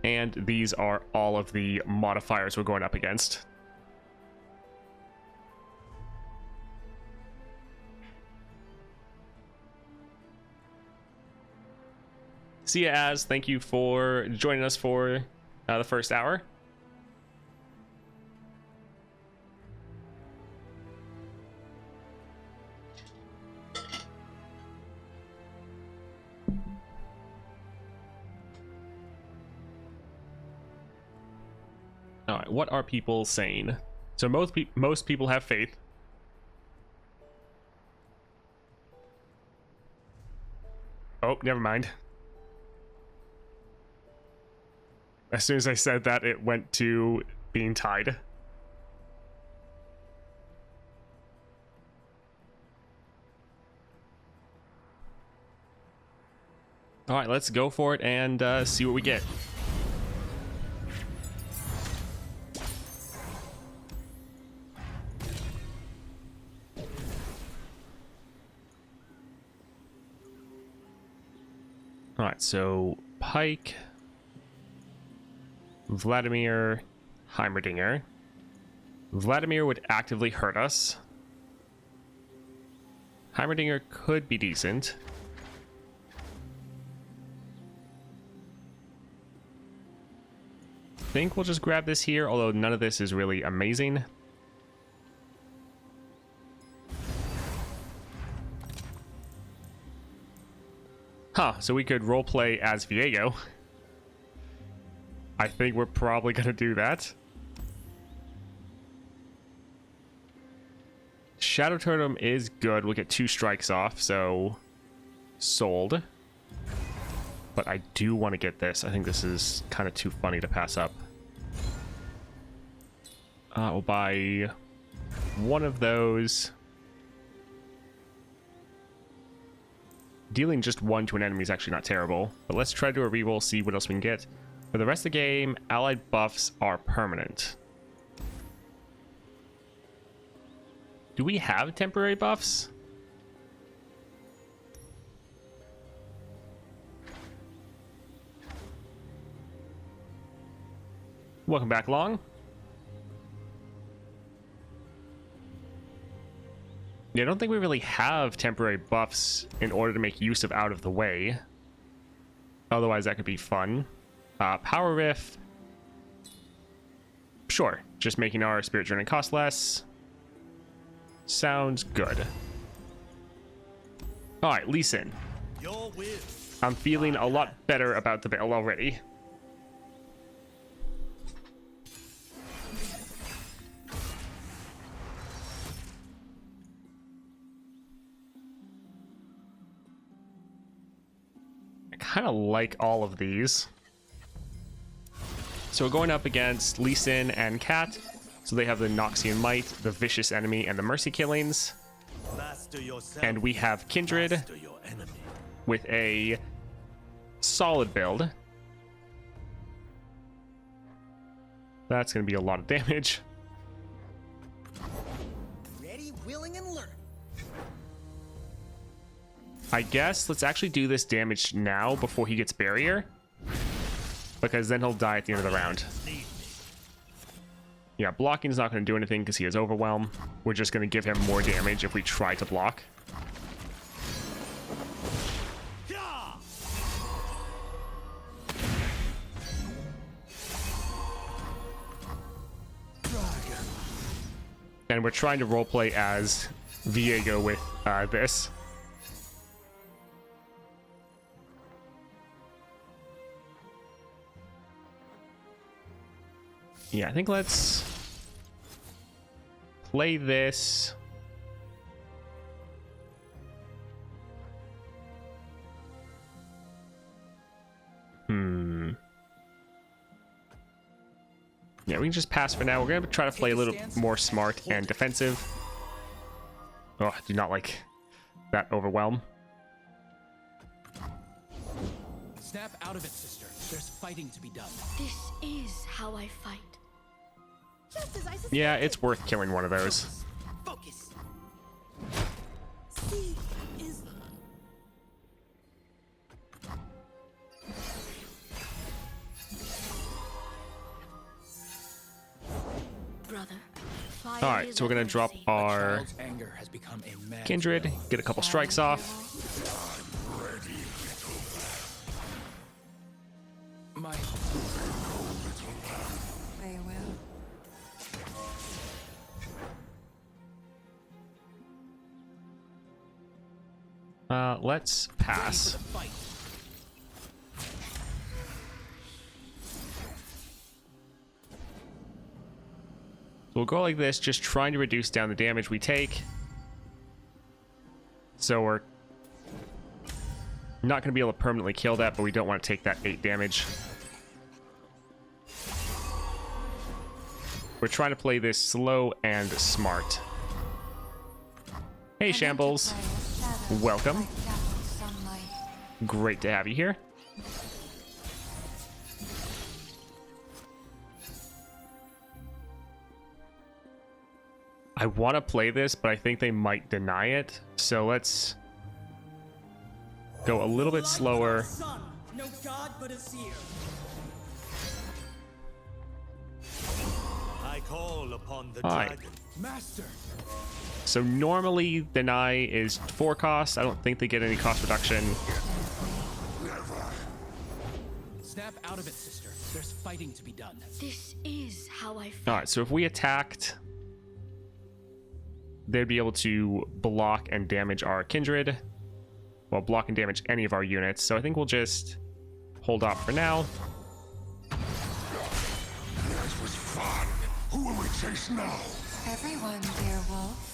And these are all of the modifiers we're going up against. See ya, Az. Thank you for joining us for the first hour. All right, what are people saying? So most people have faith. Oh, never mind. As soon as I said that, it went to being tied. All right, let's go for it and see what we get. All right, so Pike, Vladimir, Heimerdinger. Vladimir would actively hurt us. Heimerdinger could be decent. I think we'll just grab this here, although none of this is really amazing. Huh, so we could roleplay as Viego. I think we're probably gonna do that. Shadow Totem is good. We'll get 2 strikes off, so sold. But I do want to get this. I think this is kind of too funny to pass up. We'll buy one of those. Dealing just 1 to an enemy is actually not terrible, but let's try to do a reroll, see what else we can get. For the rest of the game, allied buffs are permanent. Do we have temporary buffs? Welcome back, Long. Yeah, I don't think we really have temporary buffs in order to make use of Out of the Way. Otherwise, that could be fun. Power Riff. Sure, just making our Spirit Journey cost less. Sounds good. Alright, Lee Sin. I'm feeling a lot better about the build already. kind of like all of these. So we're going up against Lee Sin and Kat. So they have the Noxian Might, the Vicious Enemy, and the Mercy Killings. And we have Kindred with a solid build. That's going to be a lot of damage. Ready, willing, and learn. I guess let's actually do this damage now before he gets barrier, because then he'll die at the end of the round. Yeah, blocking is not going to do anything because he has overwhelm. We're just going to give him more damage if we try to block. And we're trying to roleplay as Viego with this. Yeah, I think let's play this. Yeah, we can just pass for now. We're going to try to play a little more smart and defensive. Oh, I do not like that overwhelm. Snap out of it, sister. There's fighting to be done. This is how I fight. Just as I suspected. Yeah, it's worth killing one of those. Focus. C is Brother, fire All right, is so we're going to drop mercy. our Child's anger has become a mad Kindred, get a couple strikes off. My They will. Let's pass. fight. We'll go like this, just trying to reduce down the damage we take. So we're not going to be able to permanently kill that, but we don't want to take that 8 damage. We're trying to play this slow and smart. Hey, Shambles. Welcome. Great to have you here. I want to play this, but I think they might deny it. So let's go a little bit slower. Son, no god but a seer. I call upon the All right. dragon. Master. So normally deny is 4 costs. I don't think they get any cost reduction. Snap out of it, sister. There's fighting to be done. This is how I fight. All right, so if we attacked, they'd be able to block and damage our Kindred. Well, block and damage any of our units. So I think we'll just hold off for now. This was fun. Who will we chase now? Everyone, dear wolf.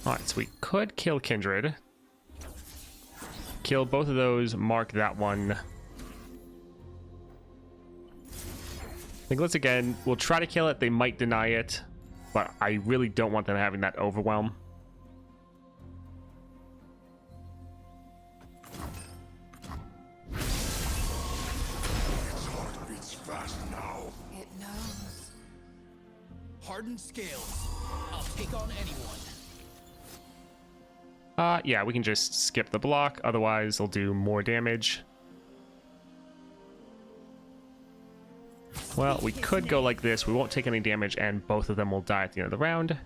Alright, so we could kill Kindred. Kill both of those, mark that one. I think let's again, we'll try to kill it. They might deny it, but I really don't want them having that overwhelm. Its heart beats fast now. It knows. Hardened scales. I'll take on anyone. Yeah, we can just skip the block. Otherwise, they'll do more damage. Well, we could go like this. We won't take any damage, and both of them will die at the end of the round.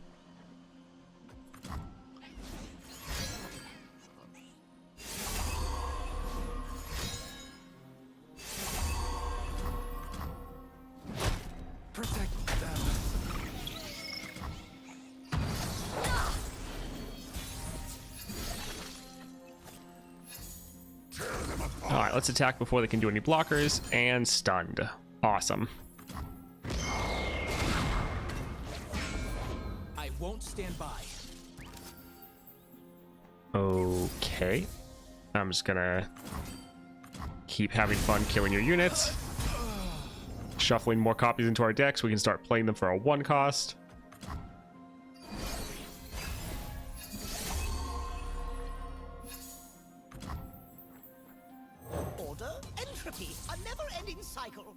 Protect them. Alright, let's attack before they can do any blockers, and stunned. Awesome. I won't stand by. Okay. I'm just gonna keep having fun killing your units. Shuffling more copies into our deck so we can start playing them for a 1 cost. Order, entropy, a never-ending cycle.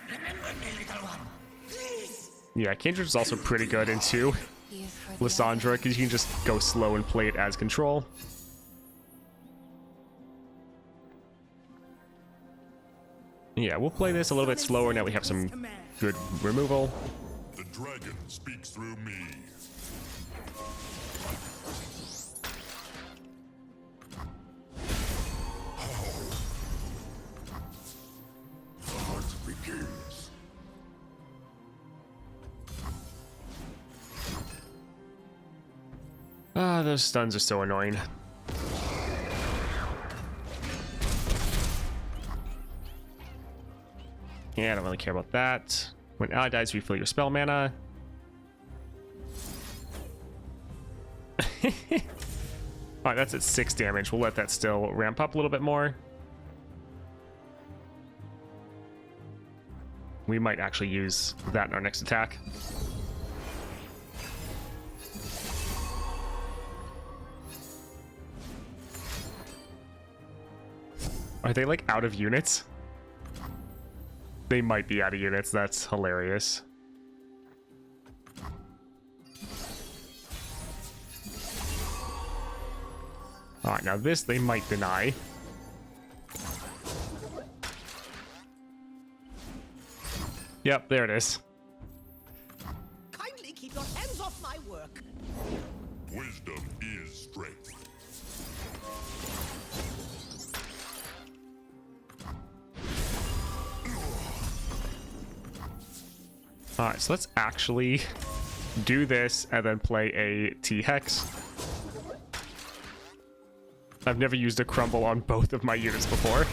Remember me, little one. Please. Yeah, Kindred is also pretty good into Here for the Lysandra because you can just go slow and play it as control. Yeah, we'll play this a little bit slower now we have some good removal. The dragon speaks through me. The hunt begins. Ah, those stuns are so annoying. Yeah, I don't really care about that. When ally dies, refill your spell mana. Alright, that's at 6 damage. We'll let that still ramp up a little bit more. We might actually use that in our next attack. Are they like out of units? They might be out of units. That's hilarious. Alright, now this they might deny. Yep, there it is. Kindly keep your hands off my work. Wisdom is strength. Alright, so let's actually do this and then play a T-Hex. I've never used a crumble on both of my units before.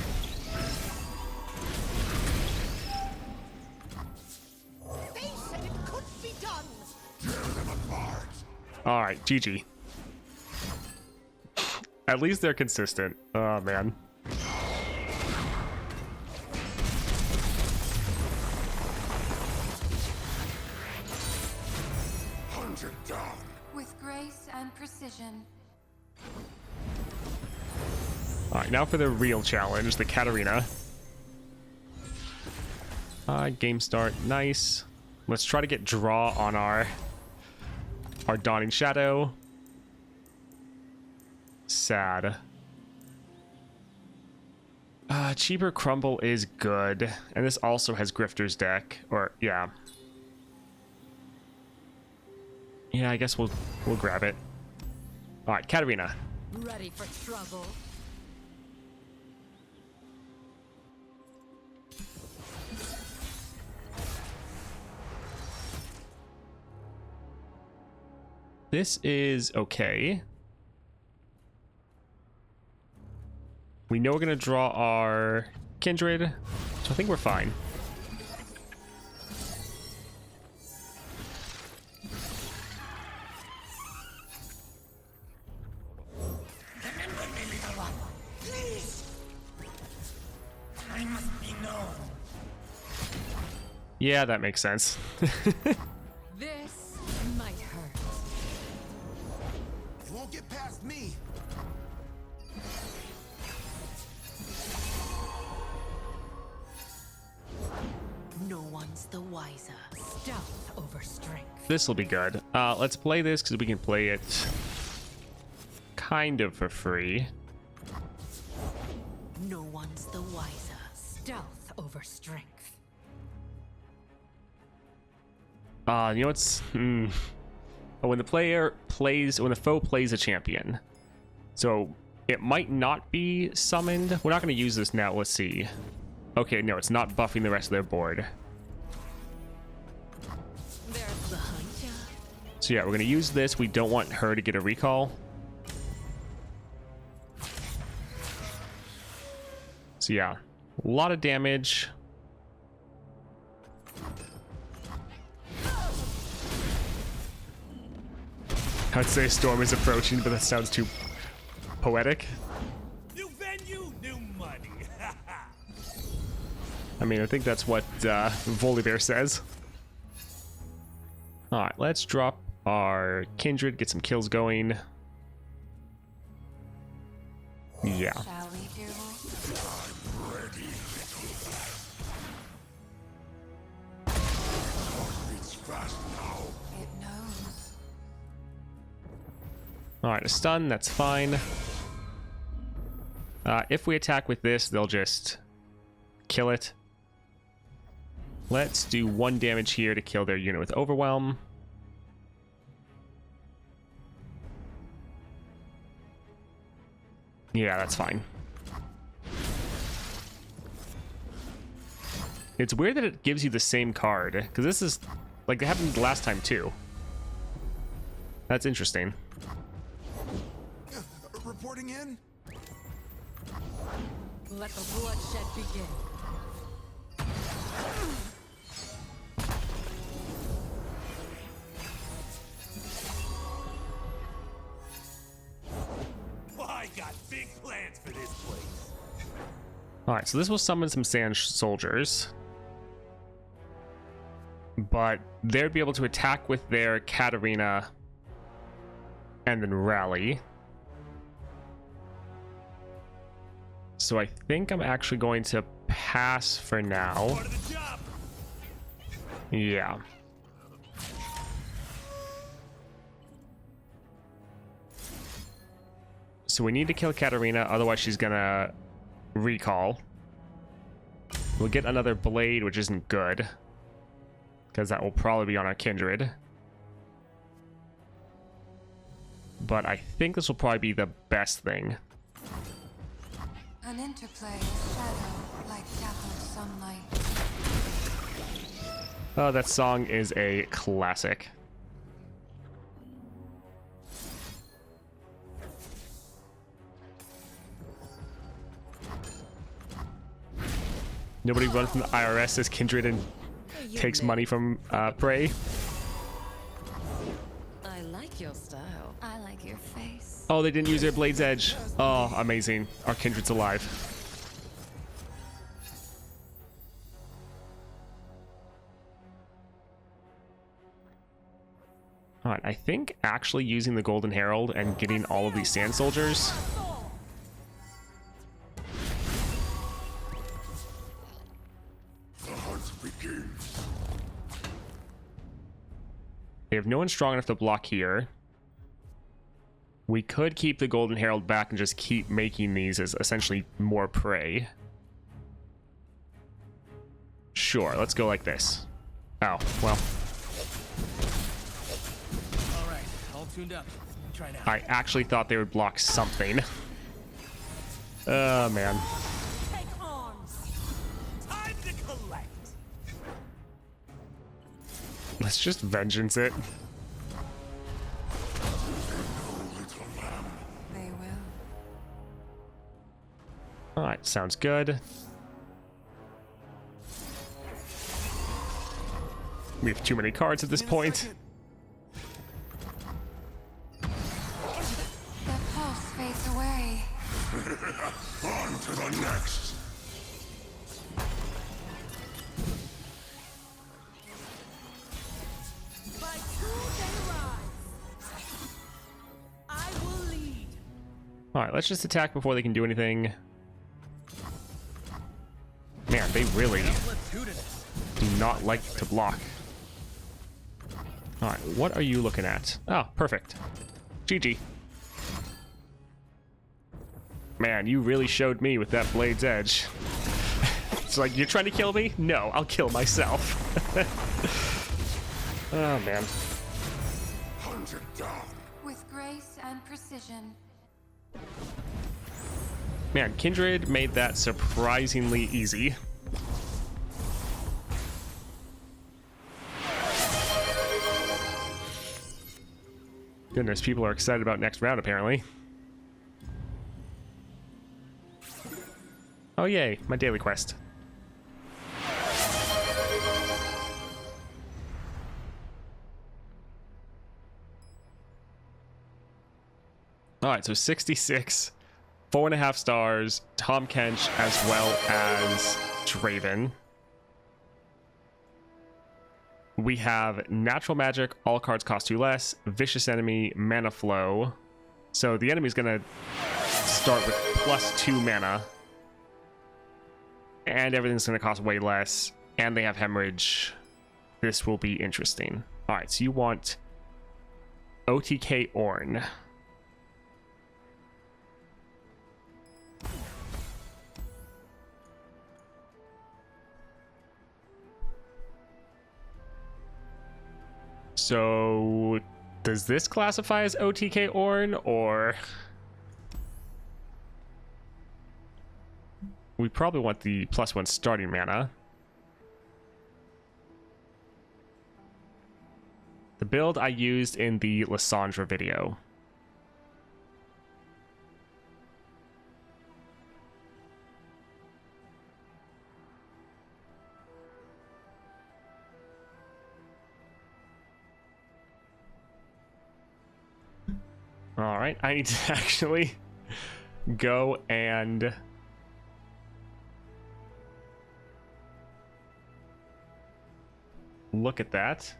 They said it could be done. Tear them apart. Alright, GG. At least they're consistent. Oh, man. Hunt it down. With grace and precision. Alright, now for the real challenge, the Katarina. Game start, nice. Let's try to get draw on our Dawning Shadow. Sad. Cheaper Crumble is good, and this also has Grifter's deck, or yeah. Yeah, I guess we'll grab it. Alright, Katarina. Ready for trouble? This is okay. We know we're gonna draw our Kindred, so I think we're fine. Remember me, little one. Please. I must be known. Yeah, that makes sense. This might hurt. You won't get past me. No one's the wiser. Stealth over strength. This will be good. Let's play this because we can play it kind of for free. No one's the wiser. Stealth over strength. You know what's when the foe plays a champion, so it might not be summoned. We're not going to use this now. Let's see. Okay, no, it's not buffing the rest of their board. There's behind ya. So yeah, we're going to use this. We don't want her to get a recall. So yeah, a lot of damage. I'd say Storm is approaching, but that sounds too poetic. New venue, new money. I mean, I think that's what Volibear says. Alright, let's drop our Kindred, get some kills going. Yeah. Shall we, dear wolf? It's fast now. It knows. Alright, a stun, that's fine. If we attack with this, they'll just kill it. Let's do 1 damage here to kill their unit with Overwhelm. Yeah, that's fine. It's weird that it gives you the same card, because this is, like, it happened last time too. That's interesting. Reporting in? Let the bloodshed begin. I got big plans for this place. Alright, so this will summon some sand soldiers. But they'd be able to attack with their Katarina and then rally. So I think I'm actually going to pass for now. Part of the job. Yeah. So we need to kill Katarina, otherwise she's gonna recall. We'll get another blade, which isn't good, because that will probably be on our Kindred. But I think this will probably be the best thing. An interplay of shadow like gathered sunlight. Oh, that song is a classic. Nobody run from the IRS as Kindred and takes money from Prey. I like your style. I like your face. Oh, they didn't use their Blade's Edge. Oh, amazing. Our Kindred's alive. Alright, I think actually using the Golden Herald and getting all of these Sand Soldiers. The hunt begins. They have no one strong enough to block here. We could keep the Golden Herald back and just keep making these as essentially more prey. Sure, let's go like this. Oh, well. All right, all tuned up. Try now. I actually thought they would block something. Oh, man. Take arms. Time to collect. Let's just vengeance it. They will. Alright, sounds good. We have too many cards at this point. The pulse fades away. On to the next. By two they rise. I will lead. Alright, let's just attack before they can do anything. Man, they really Let's do this. do not like to block. Alright, what are you looking at? Oh, perfect. GG. Man, you really showed me with that Blade's Edge. It's like, you're trying to kill me? No, I'll kill myself. Oh, man. Hunted down. With grace and precision. Man, Kindred made that surprisingly easy. Goodness, people are excited about next round, apparently. Oh yay, my daily quest. Alright, so 66, 4.5 stars, Tahm Kench as well as Draven. We have Natural Magic, all cards cost 2 less, Vicious Enemy, Mana Flow. So the enemy's gonna start with +2 mana. And everything's gonna cost way less. And they have Hemorrhage. This will be interesting. Alright, so you want OTK Ornn. So, does this classify as OTK Ornn, or... We probably want the +1 starting mana. The build I used in the Lissandra video. Alright, I need to actually go and look at that.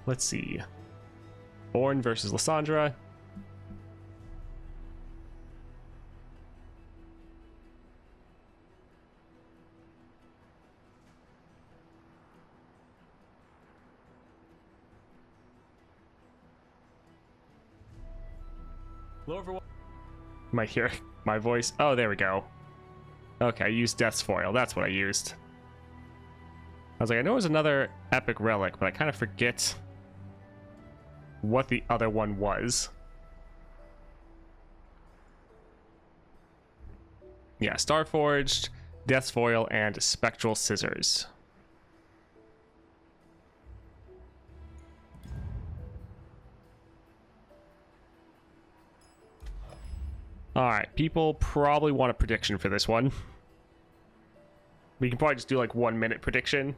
Let's see. Ornn versus Lissandra. Lower for one. You might hear my voice. Oh, there we go. Okay, I used Death's Foil. That's what I used. I was like, I know it was another epic relic, but I kind of forget what the other one was. Yeah, Starforged, Death's Foil, and Spectral Scissors. Alright, people probably want a prediction for this one. We can probably just do like 1 minute prediction.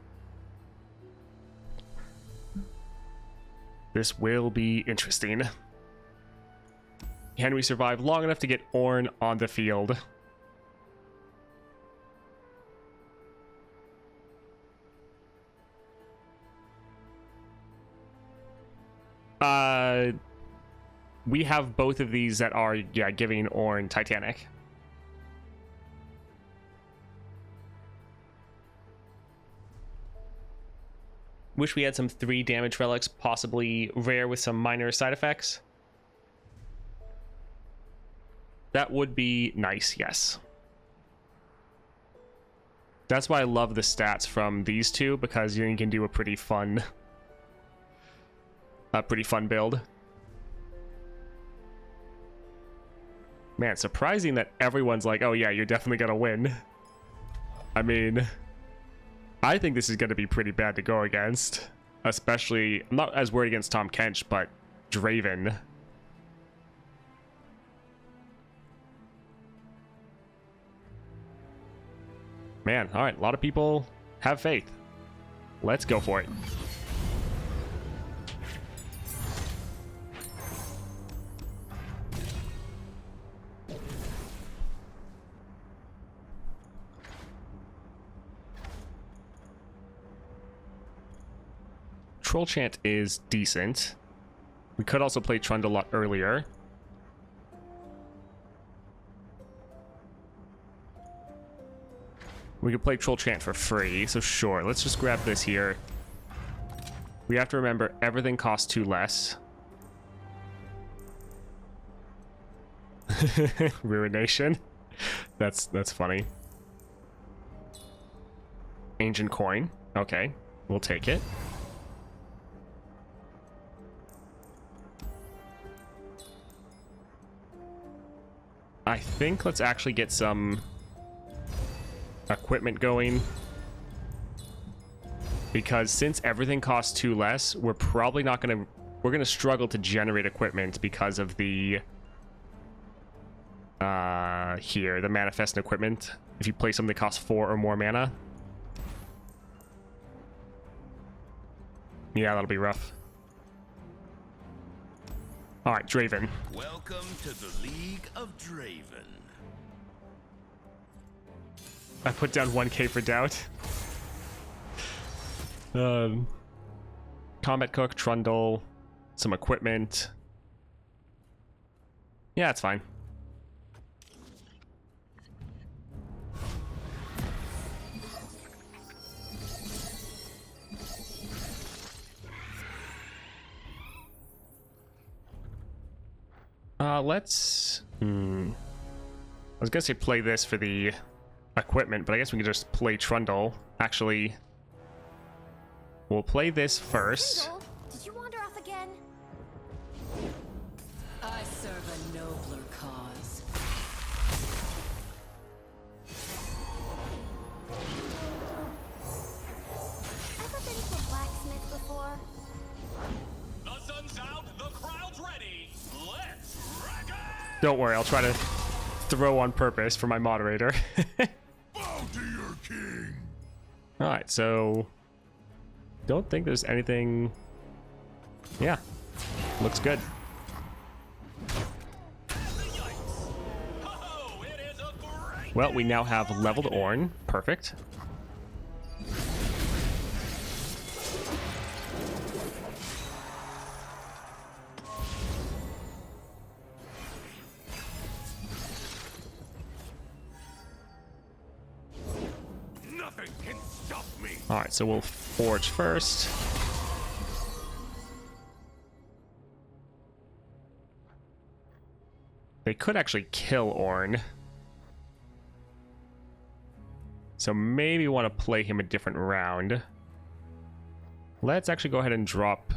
This will be interesting. Can we survive long enough to get Ornn on the field? We have both of these that are, yeah, giving Ornn Titanic. Wish we had some 3 damage relics, possibly rare with some minor side effects. That would be nice, yes. That's why I love the stats from these two, because you can do a pretty fun build. Man, surprising that everyone's like, oh yeah, you're definitely gonna win. I mean, I think this is gonna be pretty bad to go against. Especially, I'm not as worried against Tahm Kench, but Draven. Man, alright, a lot of people have faith. Let's go for it. Troll Chant is decent. We could also play Trund a lot earlier. We could play Troll Chant for free, so sure, let's just grab this here. We have to remember everything costs 2 less. Ruination. That's funny. Ancient Coin. Okay, we'll take it. I think let's actually get some equipment going. because since everything costs 2 less, we're probably not gonna struggle to generate equipment because of the here, the manifest and equipment. If you play something that costs 4 or more mana. Yeah, that'll be rough. Alright, Draven. Welcome to the League of Draven. I put down 1k for doubt. Combat Cook, Trundle, some equipment. Yeah, it's fine. Let's... I was gonna say play this for the equipment, but I guess we can just play Trundle. Actually, we'll play this first. Trundle, did you wander off again? I serve a nobler cause. Ever been to a blacksmith before? The sun's out, the crowd's ready. Let's wreck it! Don't worry, I'll try to throw on purpose for my moderator. Bow to your king! Alright, so... Don't think there's anything... Yeah. Looks good. Oh, it is a great Well, we now have leveled Ornn. Perfect. Nothing can stop me. Alright, so we'll forge first. They could actually kill Ornn. So maybe want to play him a different round. Let's actually go ahead and drop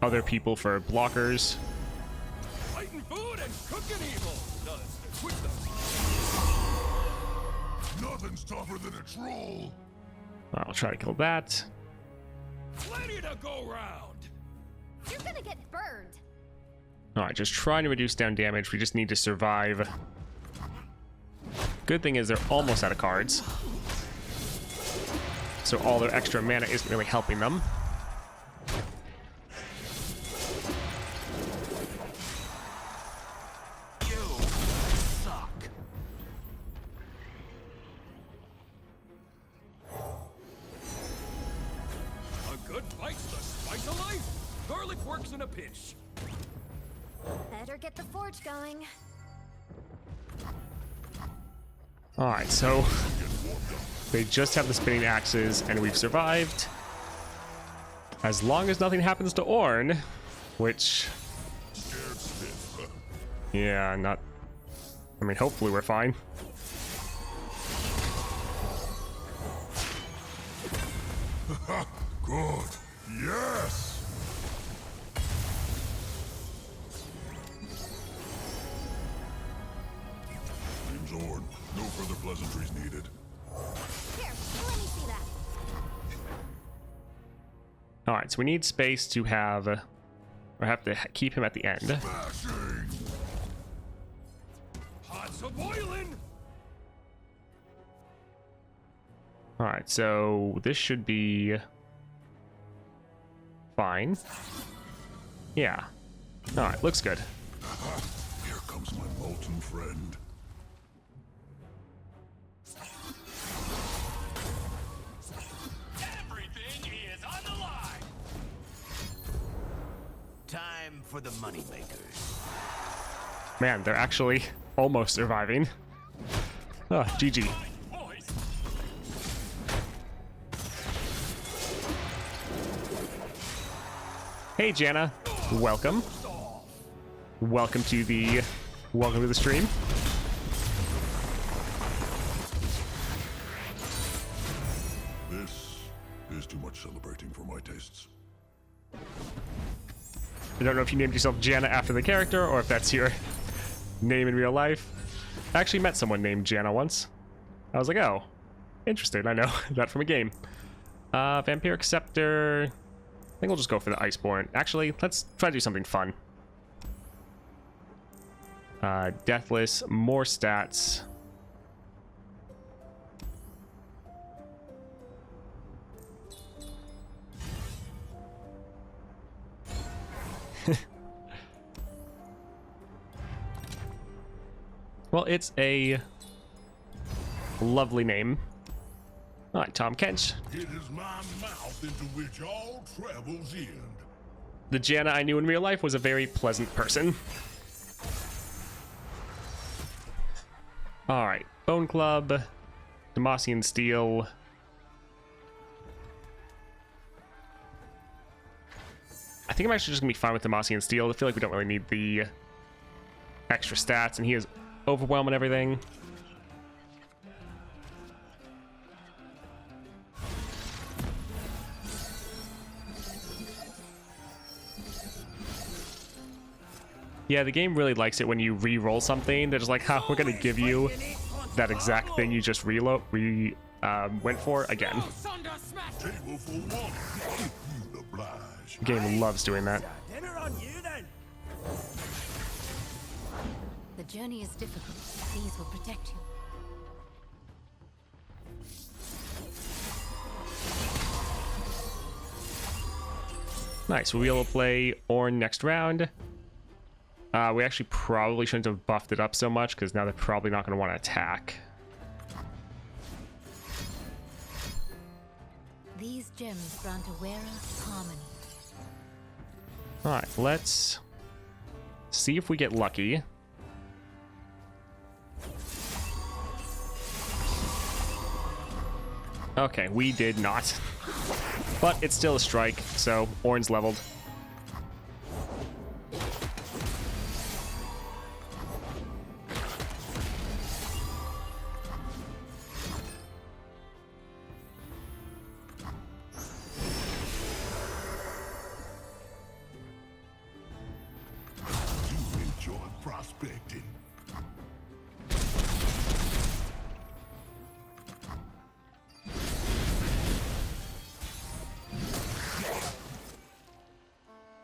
other people for blockers. Fighting food and cooking evil. No, switch them. Nothing's tougher than a troll! I'll try to kill that. Plenty to go round. You're gonna get burned. Alright, just trying to reduce down damage. We just need to survive. Good thing is they're almost out of cards. So all their extra mana isn't really helping them. You suck. A good fight's the spice of life. Garlic works in a pinch. Better get the forge going. Alright, so they just have the spinning axes and we've survived. As long as nothing happens to Ornn, which... Scared stiff. Yeah, not... I mean, hopefully we're fine. Good. Yes! Name's Ornn. No further pleasantries needed. Here, let me see that. Alright, so we need space to have... or have to keep him at the end. Smashing! Pots a boiling. Alright, so this should be... fine. Yeah. Alright, looks good. Here comes my molten friend. Everything is on the line. Time for the moneymakers. Man, they're actually almost surviving. Oh, GG. Boys, Hey, Janna. Welcome. Welcome to the stream. This is too much celebrating for my tastes. I don't know if you named yourself Janna after the character or if that's your name in real life. I actually met someone named Janna once. I was like, oh, interesting. I know that from a game. Vampiric Scepter. I think we'll just go for the Iceborne. Actually, let's try to do something fun. Deathless, more stats. Well, it's a lovely name. All right, Tom Kench. It is my mouth into which all travels end. The Janna I knew in real life was a very pleasant person. All right, Bone Club, Demacian Steel. I think I'm actually just gonna be fine with Demacian Steel. I feel like we don't really need the extra stats, and he is overwhelming everything. Yeah, the game really likes it when you re-roll something. They're just like, "Ha, we're gonna give you that exact thing you just went for again." Table for one. You oblige. The game loves doing that. Dinner on you then. The journey is difficult. These will protect you. Nice. We will play Ornn next round. We actually probably shouldn't have buffed it up so much because now they're probably not going to want to attack. These gems grant Awera harmony. All right, let's see if we get lucky. Okay, we did not. But it's still a strike, so Ornn's leveled. You enjoy prospecting.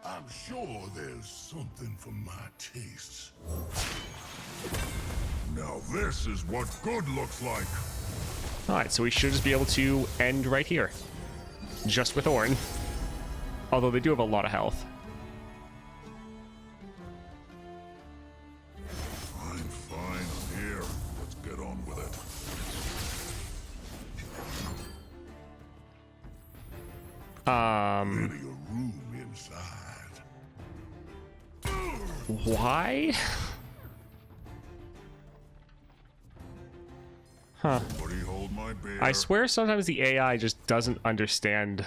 I'm sure there's something for my tastes. Now this is what good looks like. All right, so we should just be able to end right here. Just with Ornn. Although they do have a lot of health. Fine, fine, I'm here. Let's get on with it. Plenty of room inside. Why? Huh. Somebody hold my beer. I swear sometimes the AI just doesn't understand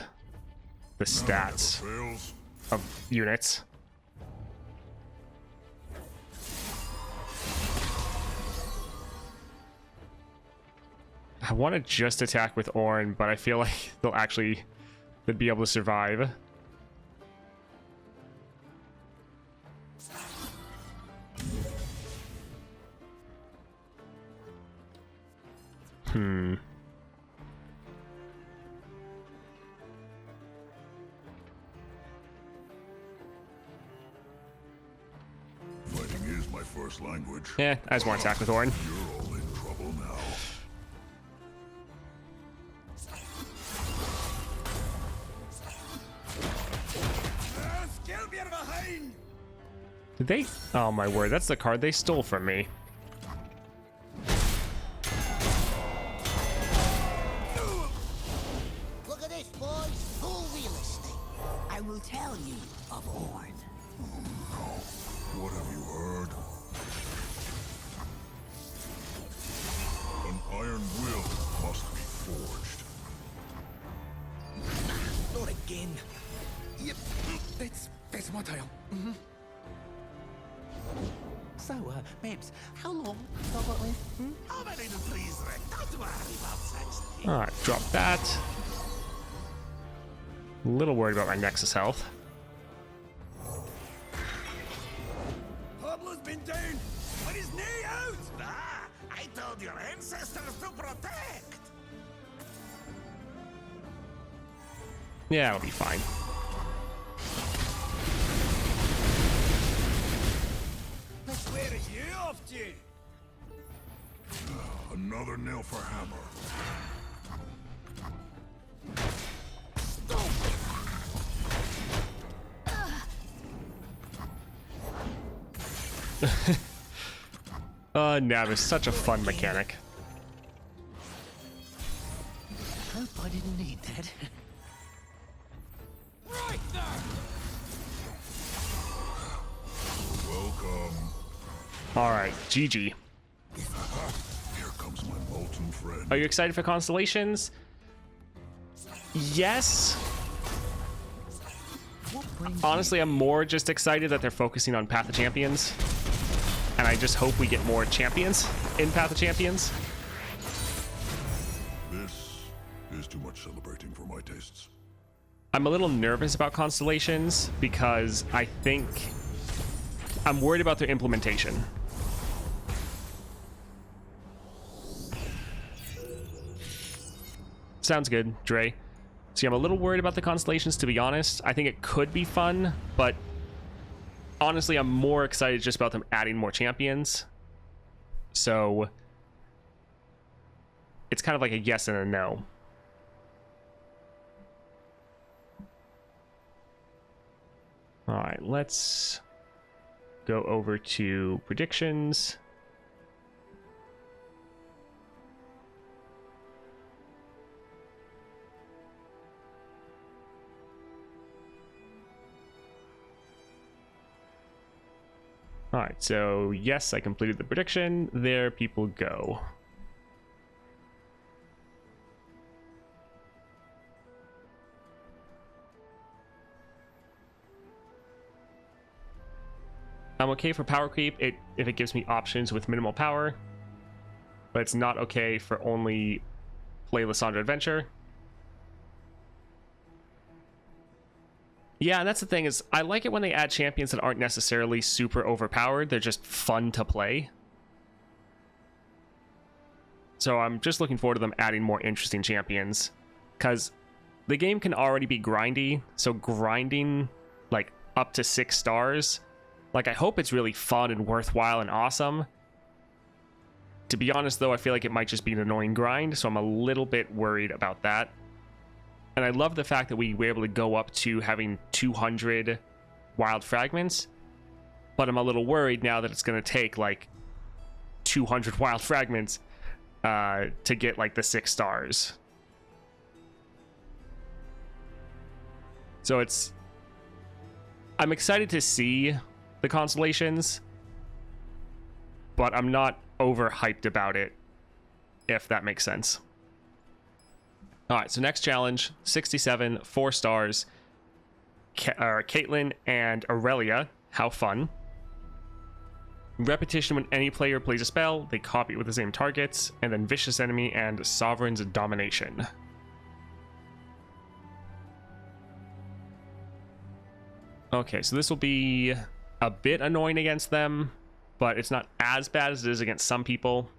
the stats Fails. of units. I want to just attack with Ornn, but I feel like they'd be able to survive. Fighting is my first language. Yeah, I just want to attack with Ornn. You're all in trouble now. Skill beer behind. Did they? Oh my word, that's the card they stole from me. Look at this, boys. Full real estate. I will tell you of Ornn. What have you heard? An iron will must be forged. Not again. Yep, that's my tale. So, Babs, how long have I got left? How many to please, Rick? Don't worry about such things. All right, drop that. A little worried about my Nexus health. Pablo's been down with his knee out. Ah, I told your ancestors to protect. Yeah, it'll be fine. Where are you off to? Another nail for hammer. Nav is such a fun mechanic. Hope I didn't need that. Right there! Welcome. Alright, GG. Here comes my molten friend. Are you excited for Constellations? Yes. Honestly, I'm more just excited that they're focusing on Path of Champions. And I just hope we get more champions in Path of Champions. This is too much celebrating for my tastes. I'm a little nervous about Constellations because I think I'm worried about their implementation. Sounds good, Dre. See, I'm a little worried about the Constellations, to be honest. I think it could be fun, but honestly, I'm more excited just about them adding more champions. So it's kind of like a yes and a no. All right, let's go over to predictions. All right, so yes, I completed the prediction. There people go. I'm okay for power creep if it gives me options with minimal power, but it's not okay for only play Lysandra Adventure. Yeah, and that's the thing is, I like it when they add champions that aren't necessarily super overpowered. They're just fun to play. So I'm just looking forward to them adding more interesting champions, because the game can already be grindy. So grinding like up to 6 stars, like I hope it's really fun and worthwhile and awesome. To be honest though, I feel like it might just be an annoying grind, so I'm a little bit worried about that. And I love the fact that we were able to go up to having 200 wild fragments, but I'm a little worried now that it's going to take like 200 wild fragments to get like the 6 stars. So I'm excited to see the Constellations, but I'm not overhyped about it, if that makes sense. All right, so next challenge, 67, 4 stars. Caitlyn and Aurelia, how fun. Repetition: when any player plays a spell, they copy it with the same targets, and then Vicious Enemy and Sovereign's Domination. Okay, so this will be a bit annoying against them, but it's not as bad as it is against some people.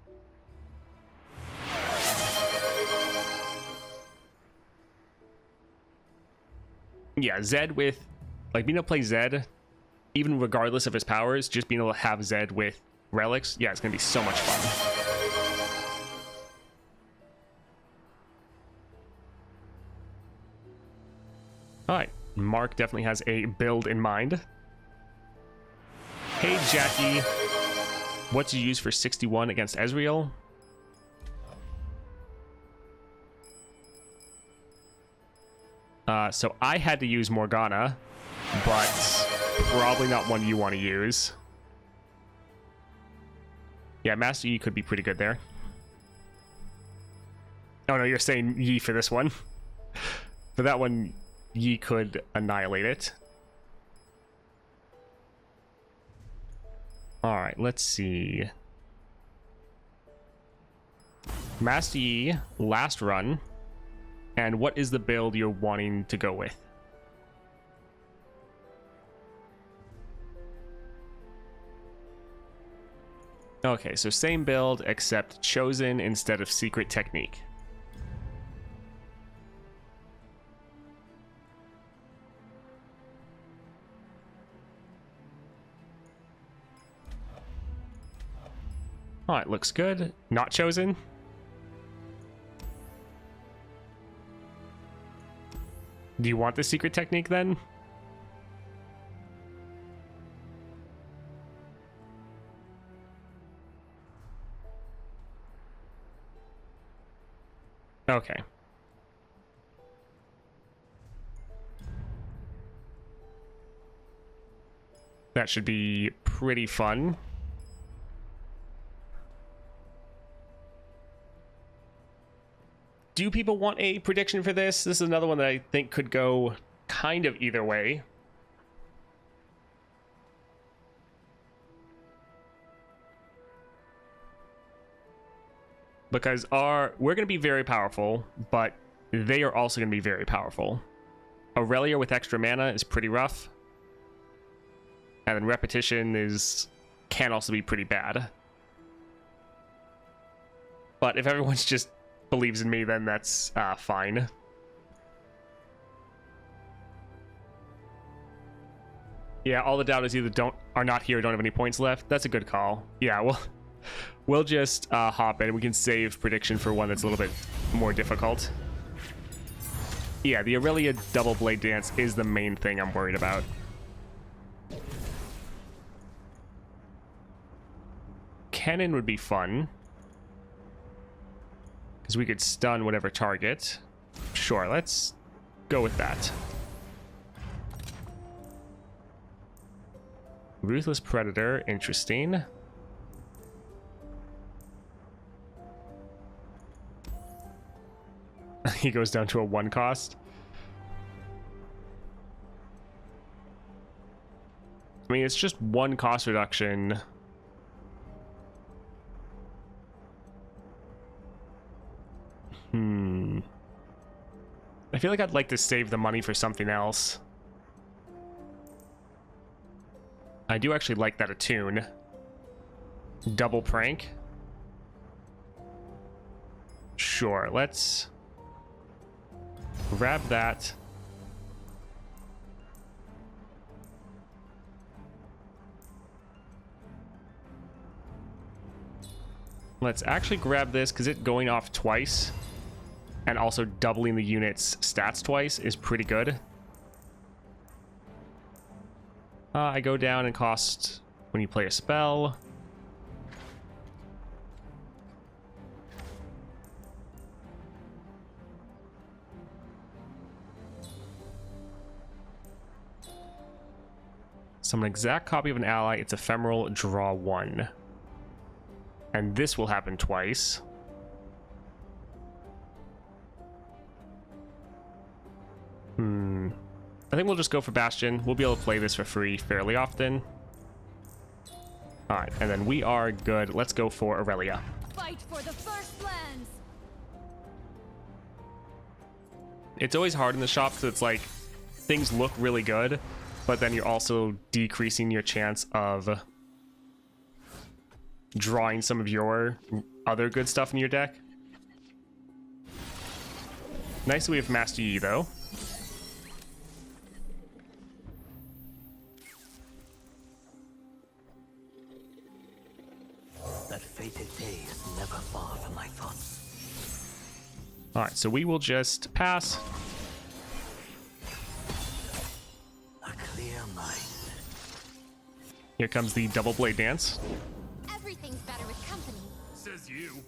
Yeah, Zed with, like, being able to play Zed, even regardless of his powers, just being able to have Zed with relics, yeah, it's going to be so much fun. Alright, Mark definitely has a build in mind. Hey, Jackie, what did you use for 61 against Ezreal? So I had to use Morgana, but probably not one you want to use. Yeah, Master Yi could be pretty good there. Oh no, you're saying Yi for this one. For that one, Yi could annihilate it. Alright, let's see. Master Yi, last run. And what is the build you're wanting to go with? Okay, so same build, except Chosen instead of Secret Technique. All right, looks good. Not chosen. Do you want the secret technique then? Okay. That should be pretty fun. Do people want a prediction for this? This is another one that I think could go kind of either way. Because we're going to be very powerful, but they are also going to be very powerful. Aurelia with extra mana is pretty rough. And then repetition can also be pretty bad. But if everyone's just believes in me, then that's fine. Yeah, all the doubters either are not here or don't have any points left. That's a good call. Yeah, we'll just hop in and we can save prediction for one that's a little bit more difficult. Yeah, the Aurelia double blade dance is the main thing I'm worried about. Cannon would be fun, because we could stun whatever target. Sure, let's go with that. Ruthless Predator, interesting. He goes down to a 1 cost. I mean, it's just 1 cost reduction. I feel like I'd like to save the money for something else. I do actually like that attune. Double prank. Sure, let's grab that. Let's actually grab this because it going off twice and also doubling the unit's stats twice is pretty good. I go down and cost when you play a spell. Summon an exact copy of an ally. It's ephemeral. Draw 1. And this will happen twice. I think we'll just go for Bastion. We'll be able to play this for free fairly often. Alright, and then we are good. Let's go for Aurelia. Fight for the first lands. It's always hard in the shop because it's like things look really good, but then you're also decreasing your chance of drawing some of your other good stuff in your deck. Nice that we have Master Yi though. That fated day is never far from my thoughts. Alright, so we will just pass. A clear mind. Here comes the double blade dance. Everything's better with company. Says you.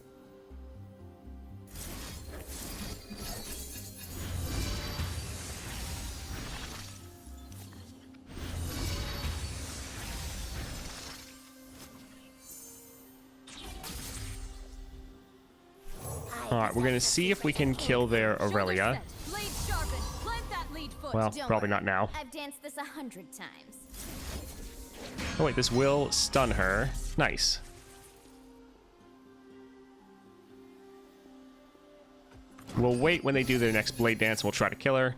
Alright, we're gonna see if we can kill their Aurelia. Blade sharpened. Plant that lead foot. Well, Don't probably worry. not now. I've danced this 100 times. Oh wait, this will stun her. Nice. We'll wait when they do their next blade dance. We'll try to kill her.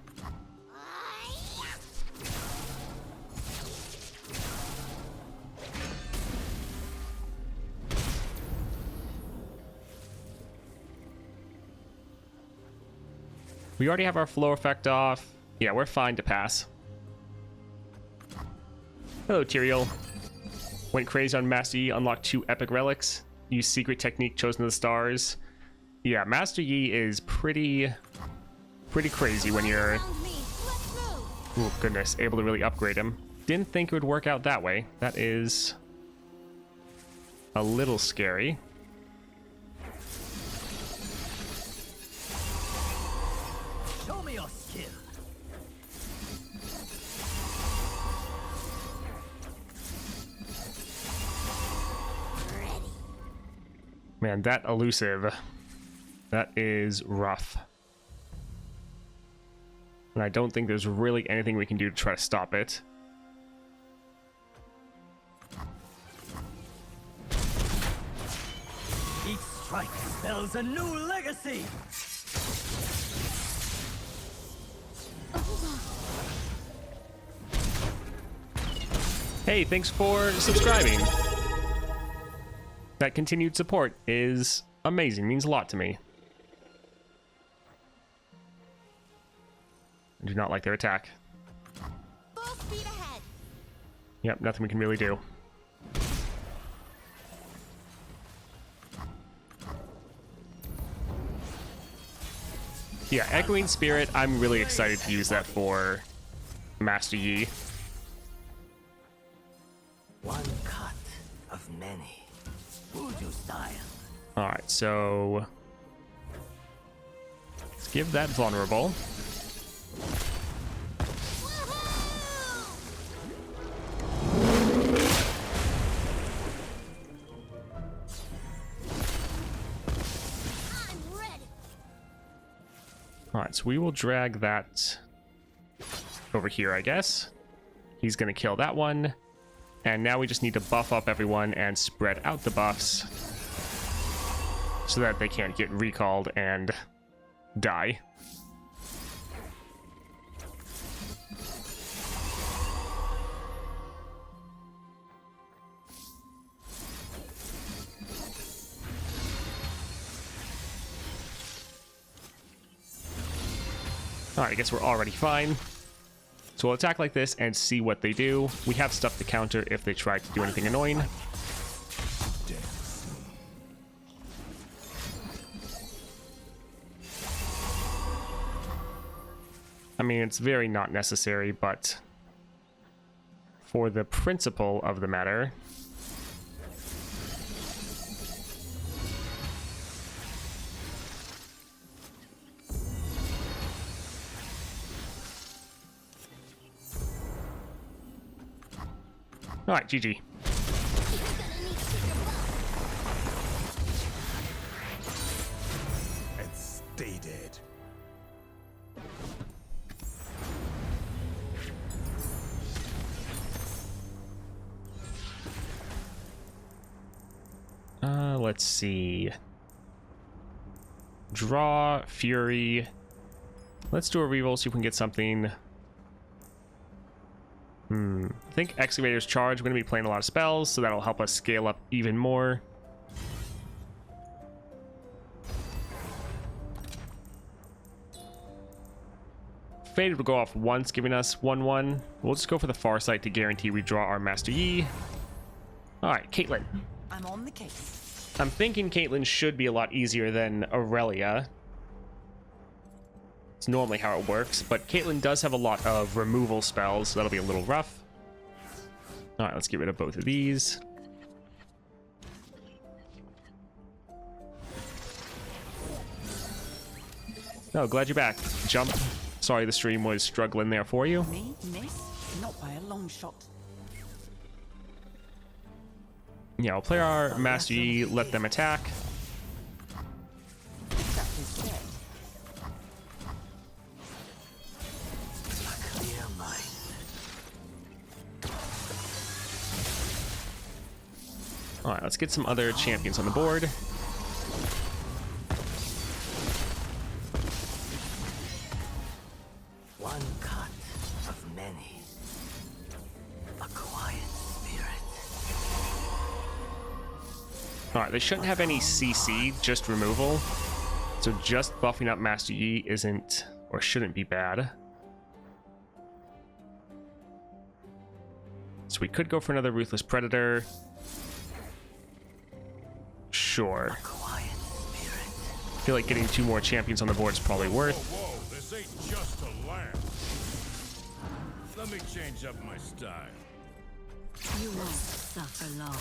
We already have our flow effect off. Yeah, we're fine to pass. Hello, Tyrael. Went crazy on Master Yi, unlocked 2 epic relics. use secret technique chosen of the stars. Yeah, Master Yi is pretty crazy when you're, oh goodness, able to really upgrade him. Didn't think it would work out that way. That is a little scary. Show me your skill. Man, that elusive, that is rough. And I don't think there's really anything we can do to try to stop it. Each strike spells a new legacy. Hey, thanks for subscribing. That continued support is amazing, means a lot to me. I do not like their attack. Full speed ahead. Yep, nothing we can really do. Yeah, Echoing Spirit, I'm really excited to use that for Master Yi. One cut of many. Voodoo style. Alright, so let's give that vulnerable. I'm ready. Alright, so we will drag that over here, I guess. He's gonna kill that one. And now we just need to buff up everyone and spread out the buffs so that they can't get recalled and die. Alright, I guess we're already fine. So we'll attack like this and see what they do. We have stuff to counter if they try to do anything annoying. I mean, it's very not necessary, but for the principle of the matter, all right, GG. And stay dead. Let's see. Draw, Fury. Let's do a reroll, see if we can get something. I think Excavator's Charge. We're going to be playing a lot of spells, so that'll help us scale up even more. Faded will go off once, giving us 1/1. We'll just go for the Farsight to guarantee we draw our Master Yi. Alright, Caitlyn. I'm on the case. I'm thinking Caitlyn should be a lot easier than Aurelia. It's normally how it works, but Caitlyn does have a lot of removal spells, so that'll be a little rough. Alright, let's get rid of both of these. Oh, glad you're back. Jump. Sorry the stream was struggling there for you. Me, miss? Not by a long shot. Yeah, we'll play our Master Yi, let them attack. That is said. A clear mind. Alright, let's get some other champions on the board. One cut of many. A quiet spirit. Alright, they shouldn't have any CC, just removal. So just buffing up Master Yi isn't, or shouldn't be bad. So we could go for another Ruthless Predator. Sure. Quiet spirit. I feel like getting 2 more champions on the board is probably worth. Whoa, this ain't just a lamp. Let me change up my style. You won't suffer long.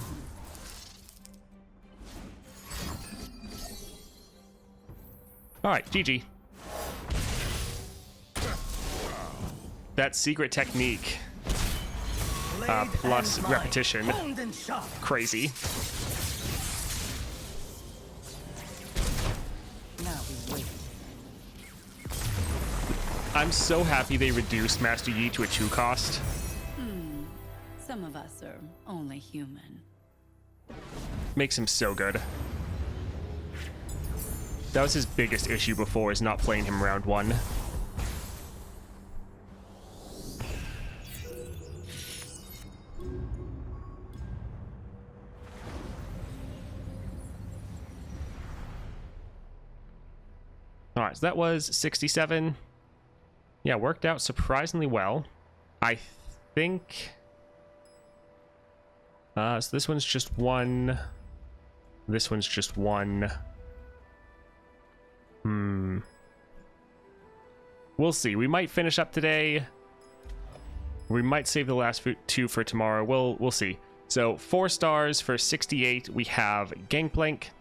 All right, GG. That secret technique plus repetition. Crazy. Now we wait. I'm so happy they reduced Master Yi to a 2 cost. Some of us are only human. Makes him so good. That was his biggest issue before, is not playing him round 1. Alright, so that was 67. Yeah, worked out surprisingly well. I think... so this one's just 1. This one's just 1. We'll see. We might finish up today. We might save the last 2 for tomorrow. We'll see. So 4 stars for 68. We have Gangplank,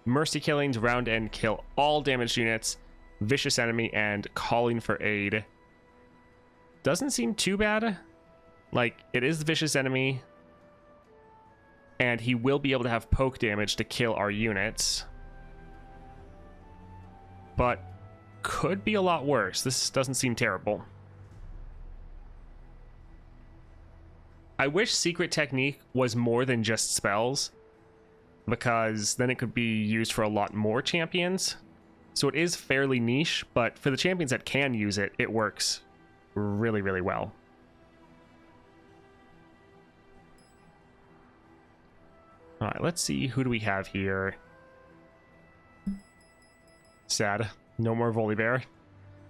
Mercy Killings, round end, kill all damaged units, Vicious Enemy, and Calling for Aid. Doesn't seem too bad. Like, it is the Vicious Enemy, and he will be able to have poke damage to kill our units. But could be a lot worse. This doesn't seem terrible. I wish Secret Technique was more than just spells, because then it could be used for a lot more champions. So it is fairly niche, but for the champions that can use it, it works really, really well. All right, let's see. Who do we have here? Sad. No more Volibear. I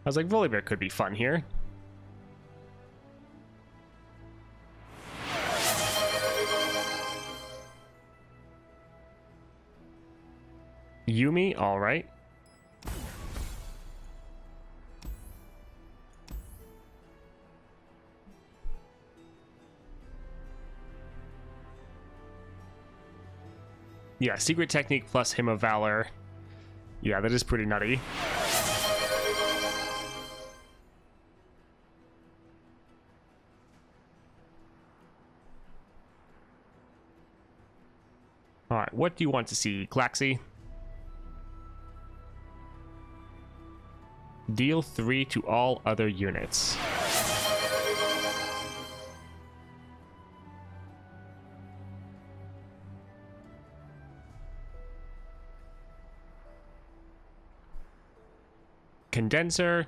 was like, Volibear could be fun here. Yuumi, all right. Yeah, Secret Technique plus Hymn of Valor. Yeah, that is pretty nutty. Alright, what do you want to see, Klaxi? Deal 3 to all other units. Condenser.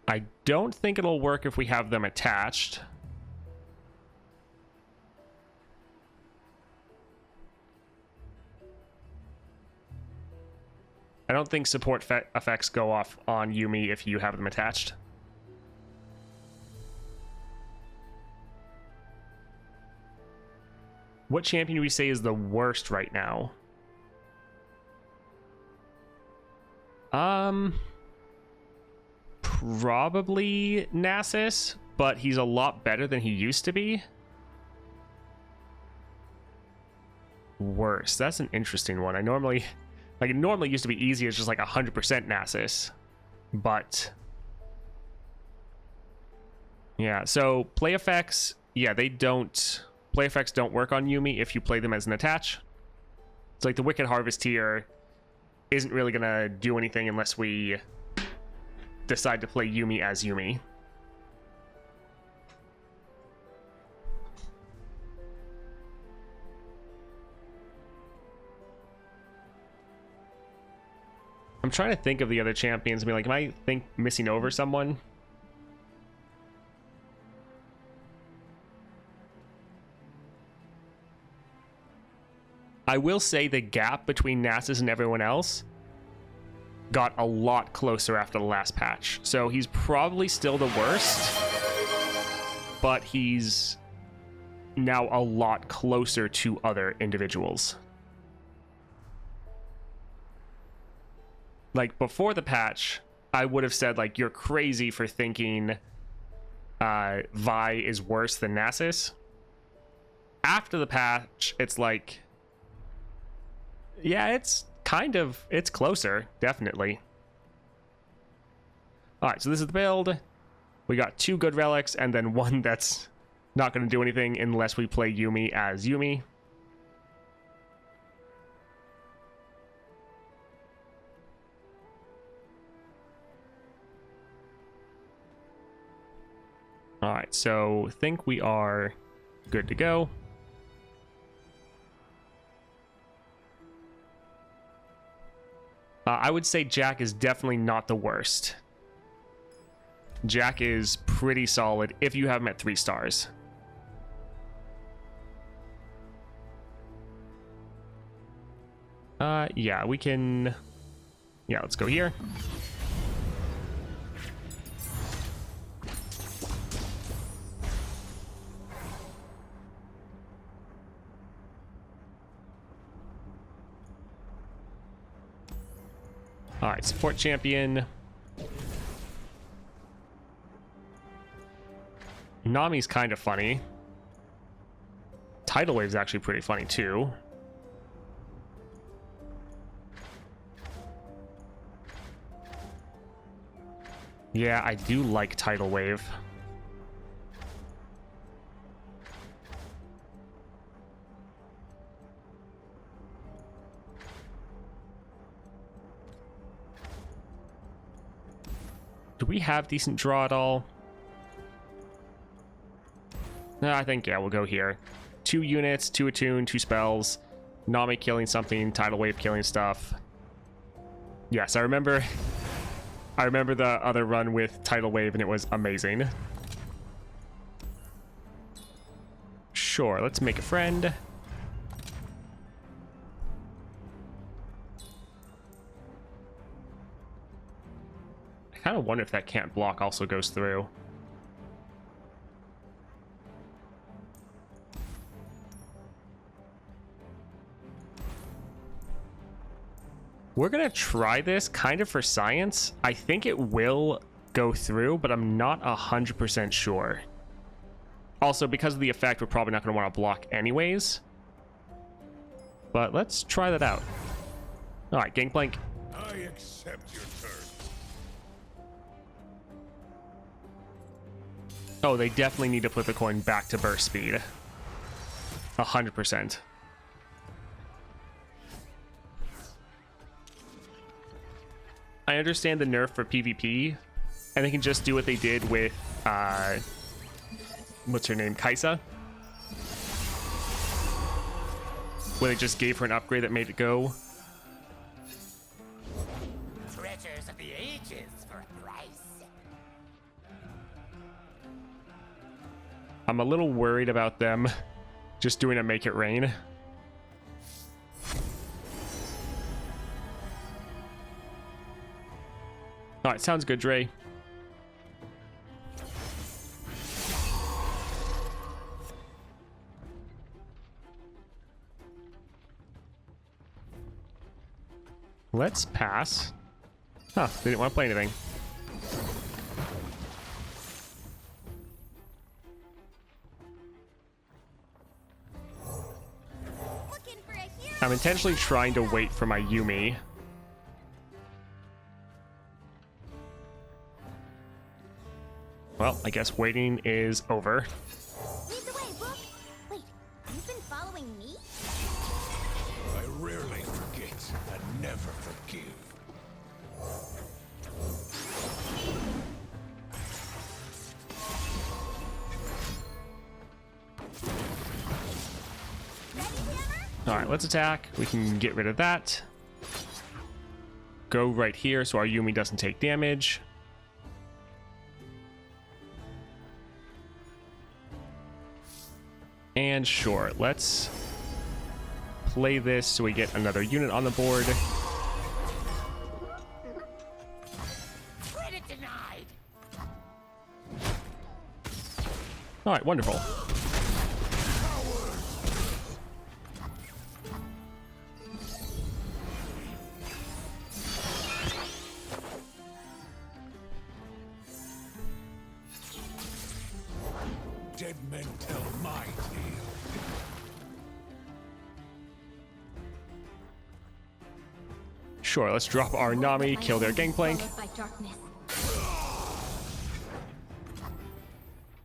I don't think it'll work if we have them attached. I don't think support effects go off on Yuumi if you have them attached. What champion do we say is the worst right now? Probably Nasus, but he's a lot better than he used to be. Worse. That's an interesting one. It normally used to be easy as just like 100% Nasus, but yeah. So play effects, yeah, play effects don't work on Yuumi if you play them as an attach. It's like the Wicked Harvesteer isn't really gonna do anything unless we decide to play Yuumi as Yuumi. I'm trying to think of the other champions. I mean, like, am I missing over someone? I will say the gap between Nasus and everyone else got a lot closer after the last patch. So he's probably still the worst, but he's now a lot closer to other individuals. Like, before the patch, I would have said, like, you're crazy for thinking Vi is worse than Nasus. After the patch, it's like, yeah, it's closer, definitely. Alright, so this is the build. We got 2 good relics, and then 1 that's not going to do anything unless we play Yuumi as Yuumi. Alright, so I think we are good to go. I would say Jack is definitely not the worst. Jack is pretty solid if you have him at 3 stars. Yeah, we can... Yeah, let's go here. Alright, support champion. Nami's kind of funny. Tidal Wave's actually pretty funny too. Yeah, I do like Tidal Wave. Do we have decent draw at all? No, I think, yeah, we'll go here. 2 units, 2 attune, 2 spells. Nami killing something, Tidal Wave killing stuff. Yes, I remember the other run with Tidal Wave and it was amazing. Sure, let's make a friend. I kind of wonder if that can't block also goes through. We're gonna try this kind of for science. I think it will go through, but I'm not 100% sure. Also, because of the effect, we're probably not gonna want to block anyways. But let's try that out. All right, Gangplank. I accept your terms. Oh, they definitely need to put the coin back to burst speed. 100%. I understand the nerf for PvP, and they can just do what they did with, what's her name, Kaisa? Where they just gave her an upgrade that made it go. Treasures of the ages for a price. I'm a little worried about them just doing a make it rain. All right, sounds good, Dre. Let's pass. Huh, they didn't want to play anything. Looking for a hero. I'm intentionally trying to wait for my Yuumi. Well, I guess waiting is over. Lead the way, Book. Wait, you've been following me? I rarely forget and never forgive. Ready, Hammer? All right, let's attack. We can get rid of that. Go right here so our Yuumi doesn't take damage. And sure, let's play this so we get another unit on the board. Credit denied. All right, wonderful. Sure, let's drop our Nami, kill their Gangplank. Followed by darkness.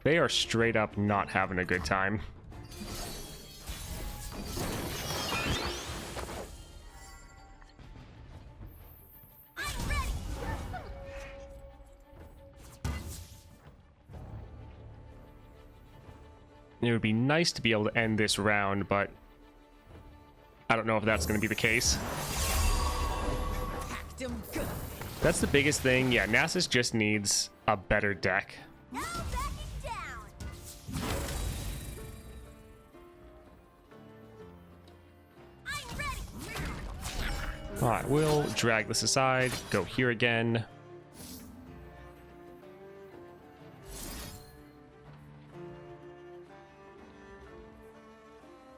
They are straight up not having a good time. It would be nice to be able to end this round, but I don't know if that's going to be the case. Packed 'em good. That's the biggest thing. Yeah, Nasus just needs a better deck. No backing down. I'm ready. Alright, we'll drag this aside, go here again.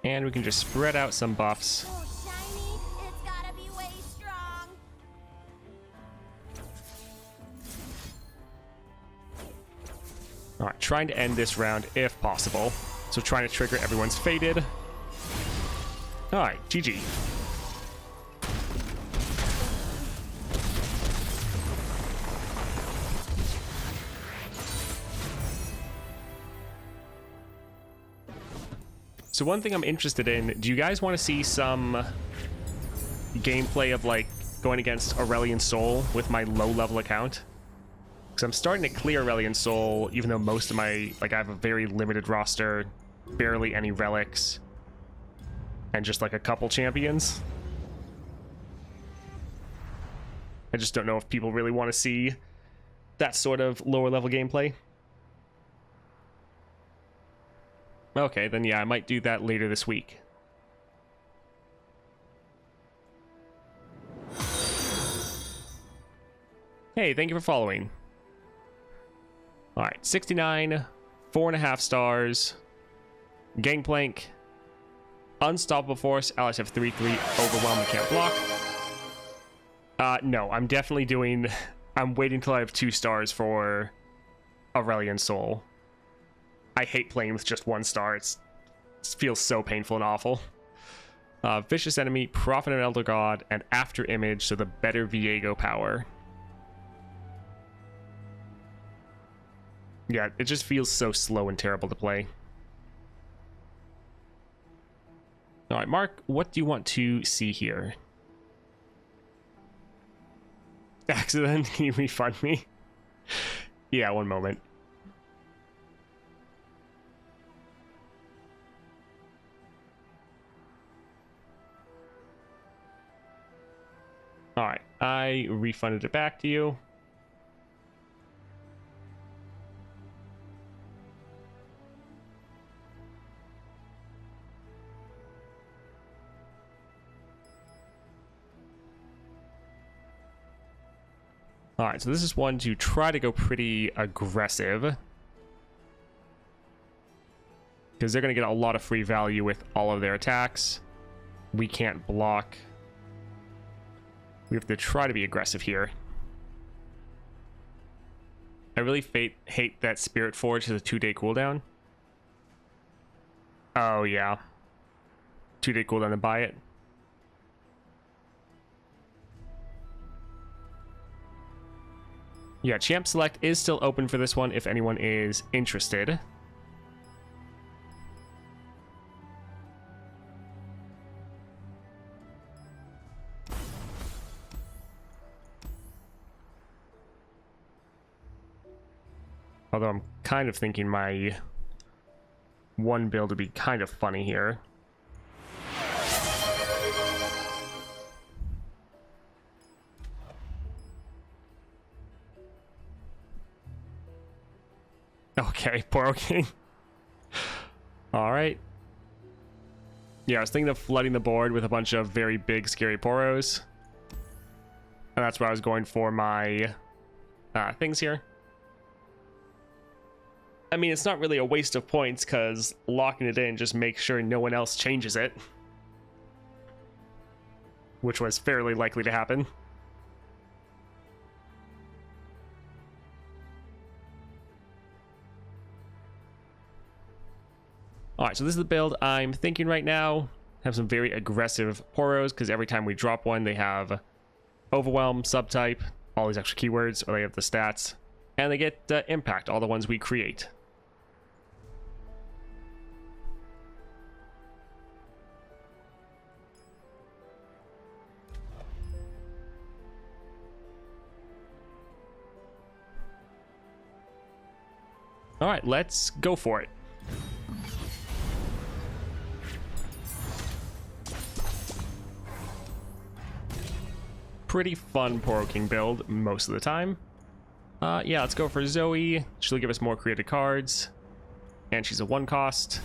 And we can just spread out some buffs. Oh, shiny. It's gotta be way strong. Alright, trying to end this round if possible. So trying to trigger everyone's faded. Alright, GG. So one thing I'm interested in, do you guys want to see some gameplay of like going against Aurelion Sol with my low level account? Because I'm starting to clear Aurelion Sol, even though most of my, like I have a very limited roster, barely any relics, and just like a couple champions. I just don't know if people really want to see that sort of lower level gameplay. Okay, then yeah, I might do that later this week. Hey, thank you for following. Alright, 69, 4.5 stars, Gangplank, Unstoppable Force, LSF 3-3, Overwhelm, can't block. No, I'm definitely doing... I'm waiting till I have 2 stars for Aurelion Sol. I hate playing with just 1 star. It feels so painful and awful. Vicious Enemy, Prophet and Elder God, and After Image, so the better Viego power. Yeah, it just feels so slow and terrible to play. Alright, Mark, what do you want to see here? Accident? Can you refund me? Yeah, one moment. Alright, I refunded it back to you. Alright, so this is one to try to go pretty aggressive. Because they're going to get a lot of free value with all of their attacks. We can't block. We have to try to be aggressive here. I really hate that Spirit Forge has a 2-day cooldown. Oh, yeah. 2-day cooldown to buy it. Yeah, Champ Select is still open for this one if anyone is interested. Although I'm kind of thinking my one build would be kind of funny here. Okay, Poro King. Alright. Yeah, I was thinking of flooding the board with a bunch of very big, scary Poros. And that's why I was going for my things here. I mean, it's not really a waste of points, because locking it in just makes sure no one else changes it. Which was fairly likely to happen. Alright, so this is the build I'm thinking right now. Have some very aggressive Poros, because every time we drop one, they have Overwhelm, Subtype, all these extra keywords, or they have the stats. And they get Impact, all the ones we create. All right, let's go for it. Pretty fun Poro King build most of the time. Yeah, let's go for Zoe. She'll give us more created cards. And she's a 1 cost.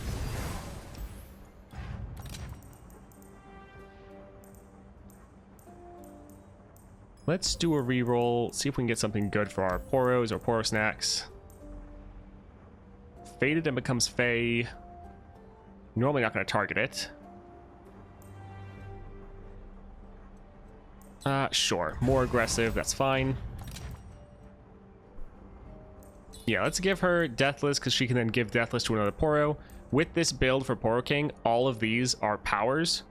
Let's do a reroll, see if we can get something good for our Poros or Poro Snacks. Faded and becomes Fae. Normally not going to target it. Sure. More aggressive, that's fine. Yeah, let's give her Deathless, because she can then give Deathless to another Poro. With this build for Poro King, all of these are powers,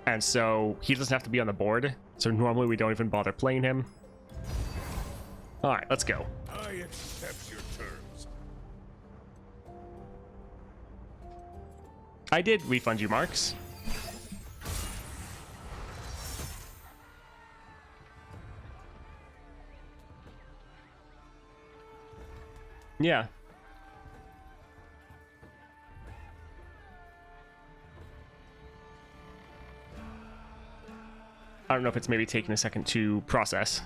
and so he doesn't have to be on the board. So normally we don't even bother playing him. Alright, let's go. I accept your terms. I did refund you, Marks. Yeah. I don't know if it's maybe taking a second to process.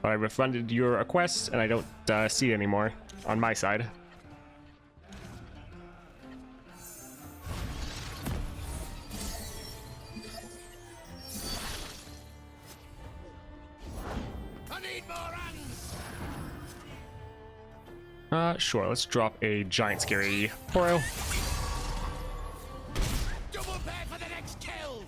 But I refunded your request and I don't see it anymore on my side. I need more hands. Sure, let's drop a giant scary Poro. Double pay for the next kill.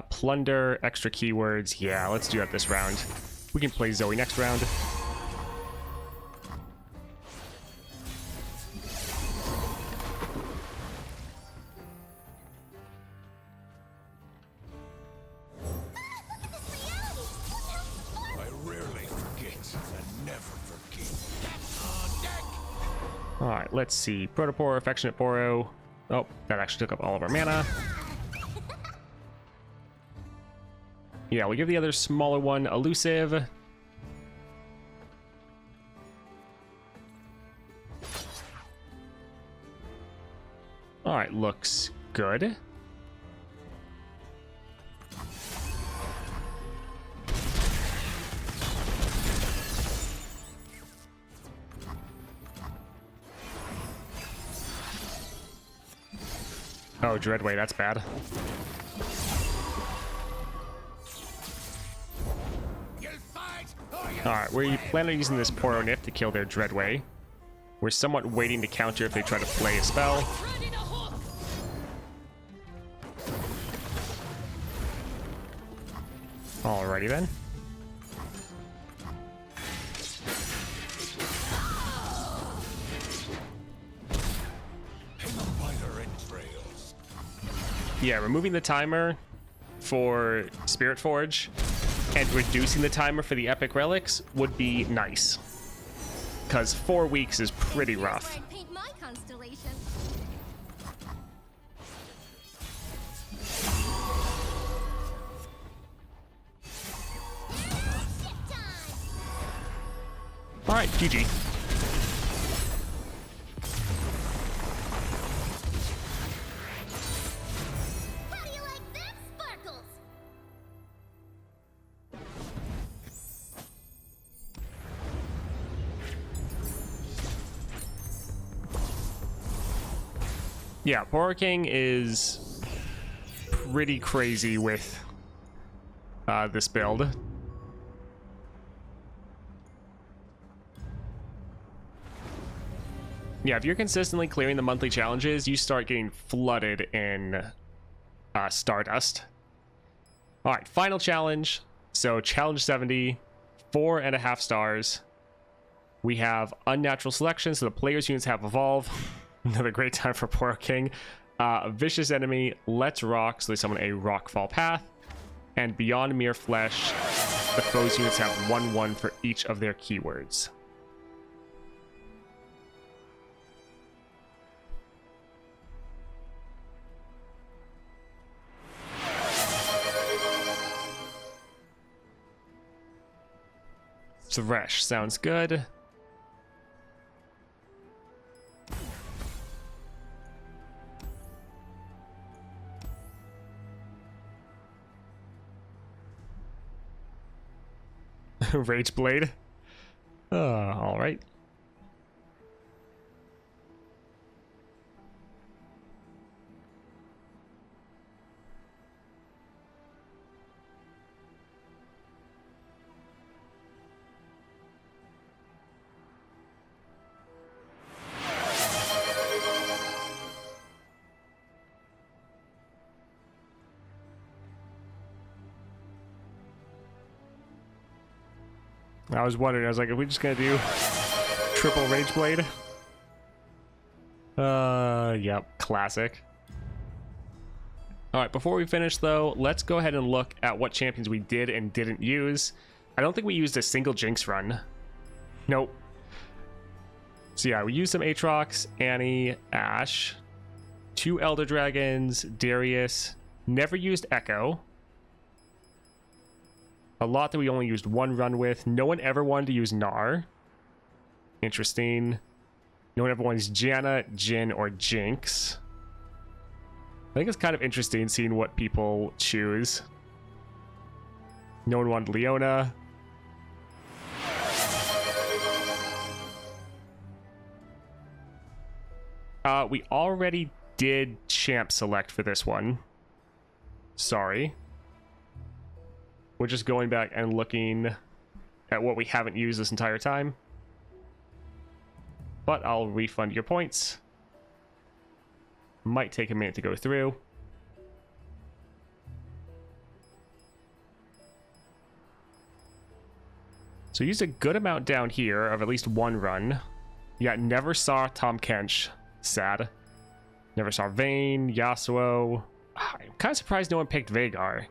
Plunder, extra keywords. Yeah, let's do that this round. We can play Zoe next round. I rarely forget and never forgive. On deck. Alright, let's see. Protoporo, Affectionate Poro. Oh, that actually took up all of our mana. Yeah, we'll give the other smaller one Elusive. Alright, looks good. Oh, Dreadway, that's bad. You'll fight or you'll Alright, we plan on using this Poro Nip to kill their Dreadway. We're somewhat waiting to counter if they try to play a spell. Ready to hook. Alrighty then. by their entrails. Yeah, removing the timer for Spirit Forge and reducing the timer for the Epic Relics would be nice. Because 4 weeks is pretty rough. Try and paint my constellation. Ship time. Alright, GG. How do you like that, Sparkles? Yeah, Poro King is pretty crazy with this build. Yeah, if you're consistently clearing the monthly challenges, you start getting flooded in Stardust. Alright, final challenge. So, challenge 70, 4.5 stars. We have Unnatural Selection, so the player's units have Evolve. Another great time for Poro King. Vicious Enemy, Let's Rock, so they summon a Rockfall Path. And Beyond Mere Flesh, the foe's units have 1/1 for each of their keywords. Thresh sounds good. Rage Blade. All right. I was wondering, I was like, are we just gonna do triple Rage Blade? Yep, classic. Alright, before we finish though, let's go ahead and look at what champions we did and didn't use. I don't think we used a single Jinx run. Nope. So yeah, we used some Aatrox, Annie, Ashe, 2 Elder Dragons, Darius, never used Echo. A lot that we only used 1 run with. No one ever wanted to use Gnar. Interesting. No one ever wants Janna, Jhin, or Jinx. I think it's kind of interesting seeing what people choose. No one wanted Leona. We already did champ select for this one. Sorry. We're just going back and looking at what we haven't used this entire time. But I'll refund your points. Might take a minute to go through. So used a good amount down here of at least 1 run. Yeah, never saw Tom Kench. Sad. Never saw Vayne, Yasuo. I'm kind of surprised no one picked Veigar.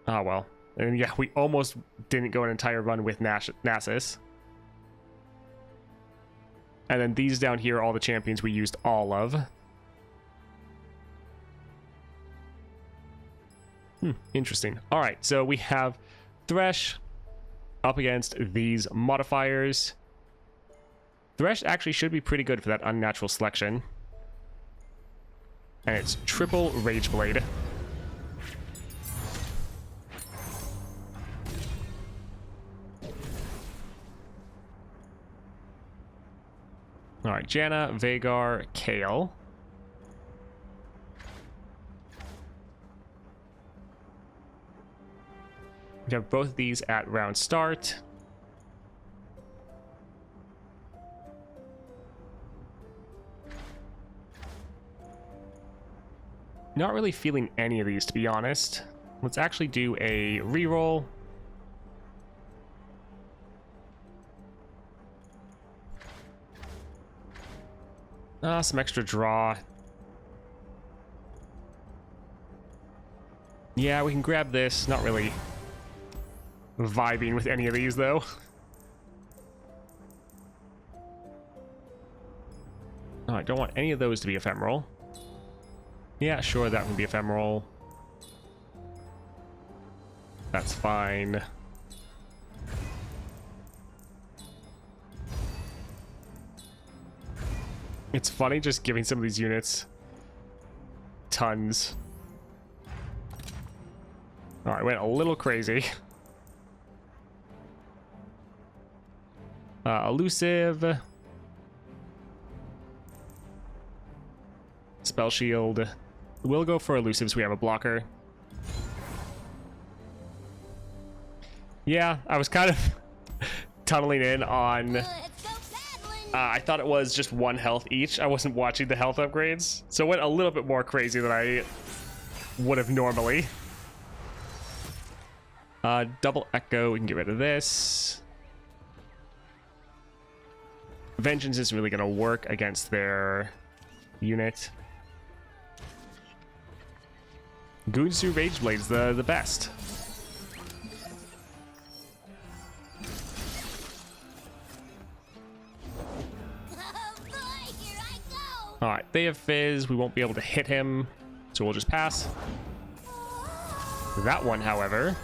Oh well. And yeah, we almost didn't go an entire run with Nasus. And then these down here are all the champions we used all of. Interesting. Alright, so we have Thresh up against these modifiers. Thresh actually should be pretty good for that unnatural selection. And it's triple Rage Blade. Alright, Janna, Veigar, Kayle. We have both of these at round start. Not really feeling any of these, to be honest. Let's actually do a reroll. Some extra draw. Yeah, we can grab this. Not really vibing with any of these, though. Oh, I don't want any of those to be ephemeral. Yeah, sure, that can be ephemeral. That's fine. It's funny just giving some of these units tons. Alright, went a little crazy. Elusive. Spell Shield. We'll go for elusive so we have a blocker. Yeah, I was kind of tunneling in on... I thought it was just 1 health each. I wasn't watching the health upgrades. So it went a little bit more crazy than I would have normally. Double Echo, we can get rid of this. Vengeance isn't really going to work against their unit. Gunsu Rageblade's the best. Oh boy, here I go! Alright, they have Fizz. We won't be able to hit him, so we'll just pass. That one, however...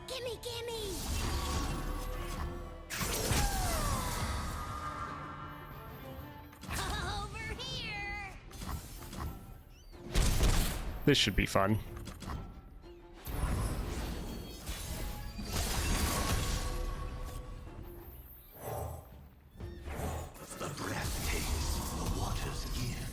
Gimme, gimme! Over here! This should be fun. The breath tastes, the waters give.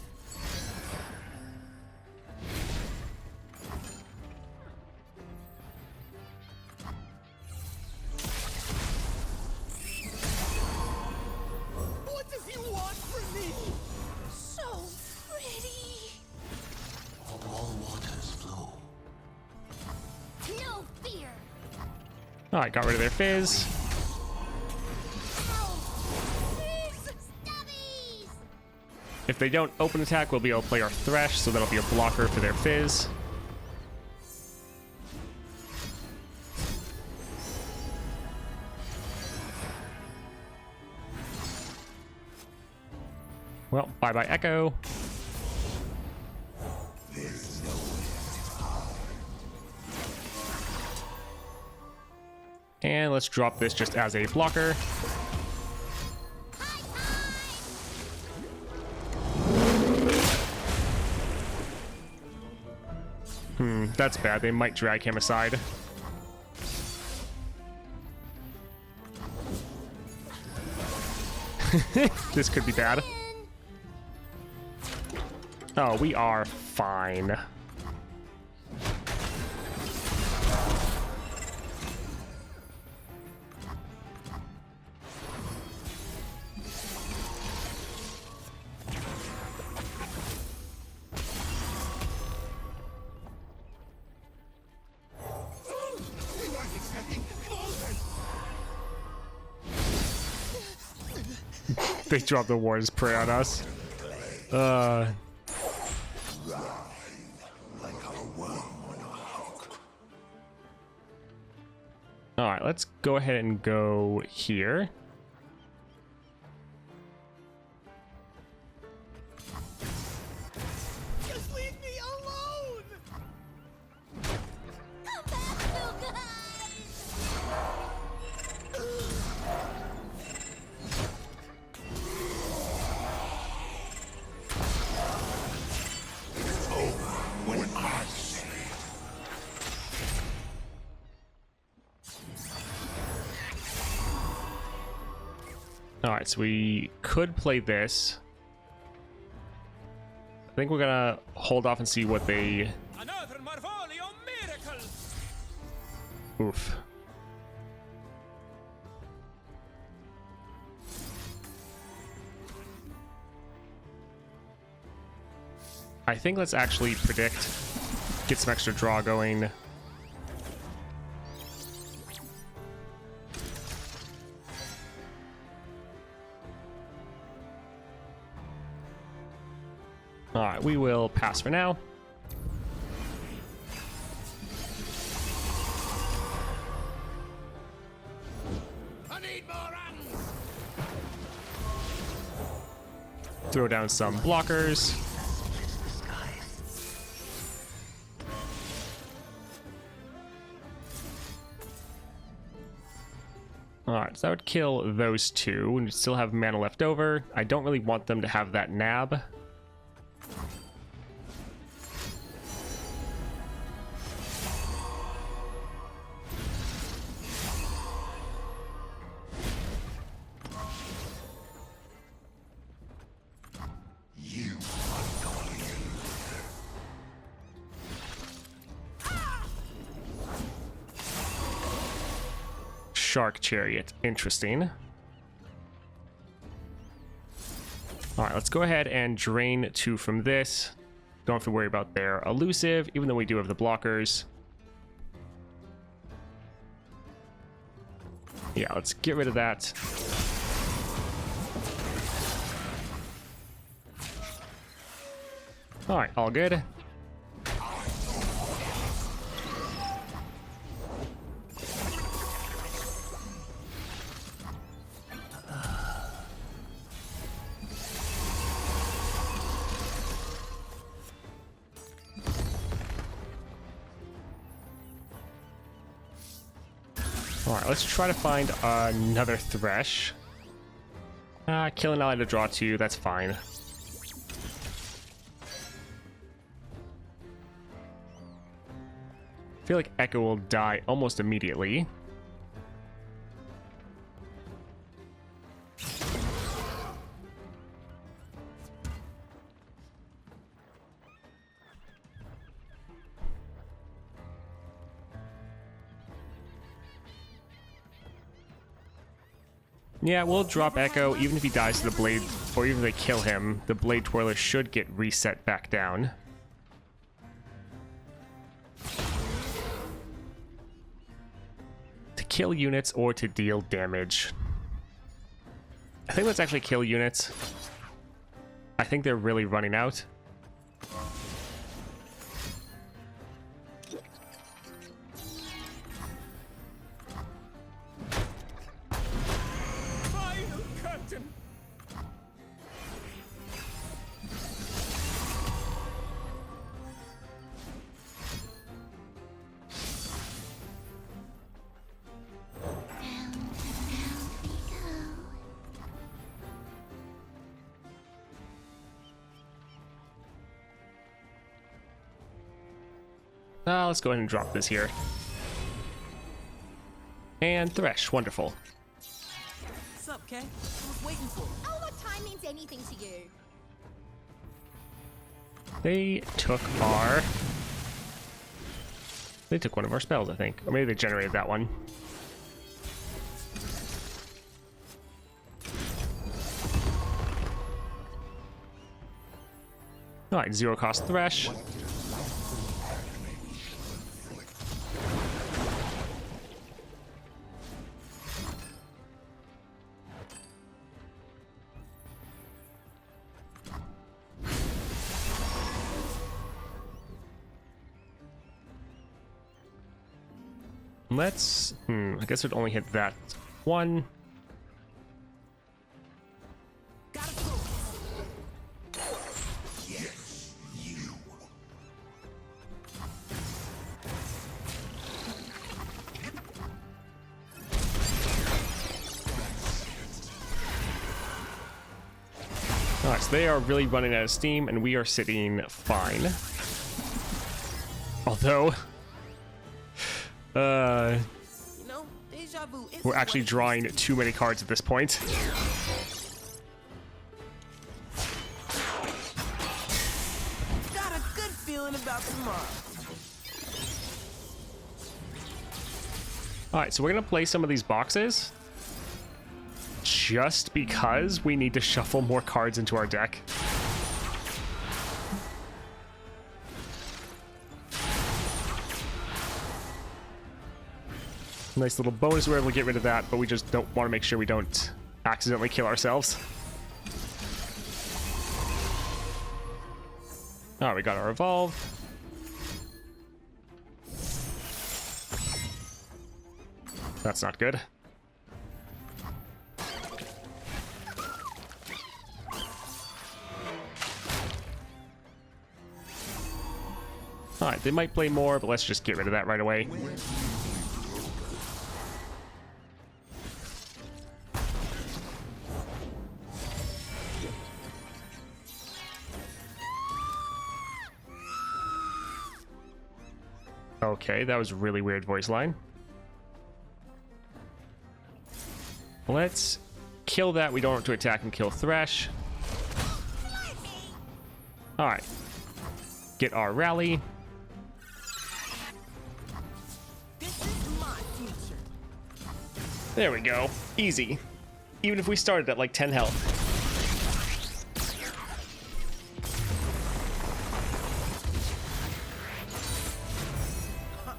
What does he want from me? So pretty! All waters flow. No fear! Alright, got rid of their Fizz. Stubbies! If they don't open attack, we'll be able to play our Thresh, so that'll be a blocker for their Fizz. Well, bye-bye Echo. And let's drop this just as a blocker. That's bad. They might drag him aside. This could be bad. Oh, we are fine. They dropped the Warrior's Prayer on us. Alright, let's go ahead and go here. Just leave me alone! Come back, you guys! When I say Alright, so we could play this. I think we're gonna hold off and see what they... Another Marvolio miracle! Oof. I think let's actually predict, get some extra draw going. Alright, we will pass for now. I need more hands. Throw down some blockers. Alright, so that would kill those two, and we still have mana left over. I don't really want them to have that nab. You are going in. Shark Chariot, interesting. Alright, let's go ahead and drain 2 from this. Don't have to worry about their elusive, even though we do have the blockers. Yeah, let's get rid of that. Alright, all good. Alright, let's try to find another Thresh. Kill an ally to draw 2, that's fine. I feel like Echo will die almost immediately. Yeah, we'll drop Echo. Even if he dies to the Blade, or even if they kill him, the Blade Twirler should get reset back down. To kill units or to deal damage. I think let's actually kill units. I think they're really running out. Let's go ahead and drop this here. And Thresh, wonderful. What's up, Kay? I was waiting for you. Oh, what time means anything to you? They took our... They took one of our spells, I think. Or maybe they generated that one. Alright, 0 cost Thresh. Let's... I guess it would only hit that one. Yes, you. Alright, so they are really running out of steam, and we are sitting fine. Although... You know, deja vu is we're actually drawing too many cards at this point. got a good feeling about tomorrow. Alright, so we're gonna play some of these boxes. Just because we need to shuffle more cards into our deck. Nice little bonus, we're able to get rid of that, but we just don't want to make sure we don't accidentally kill ourselves. Alright, we got our Evolve. That's not good. Alright, they might play more, but let's just get rid of that right away. Okay, that was a really weird voice line. Let's kill that. We don't want to attack and kill Thresh. Alright. Get our rally. This is my future. There we go. Easy. Even if we started at like 10 health.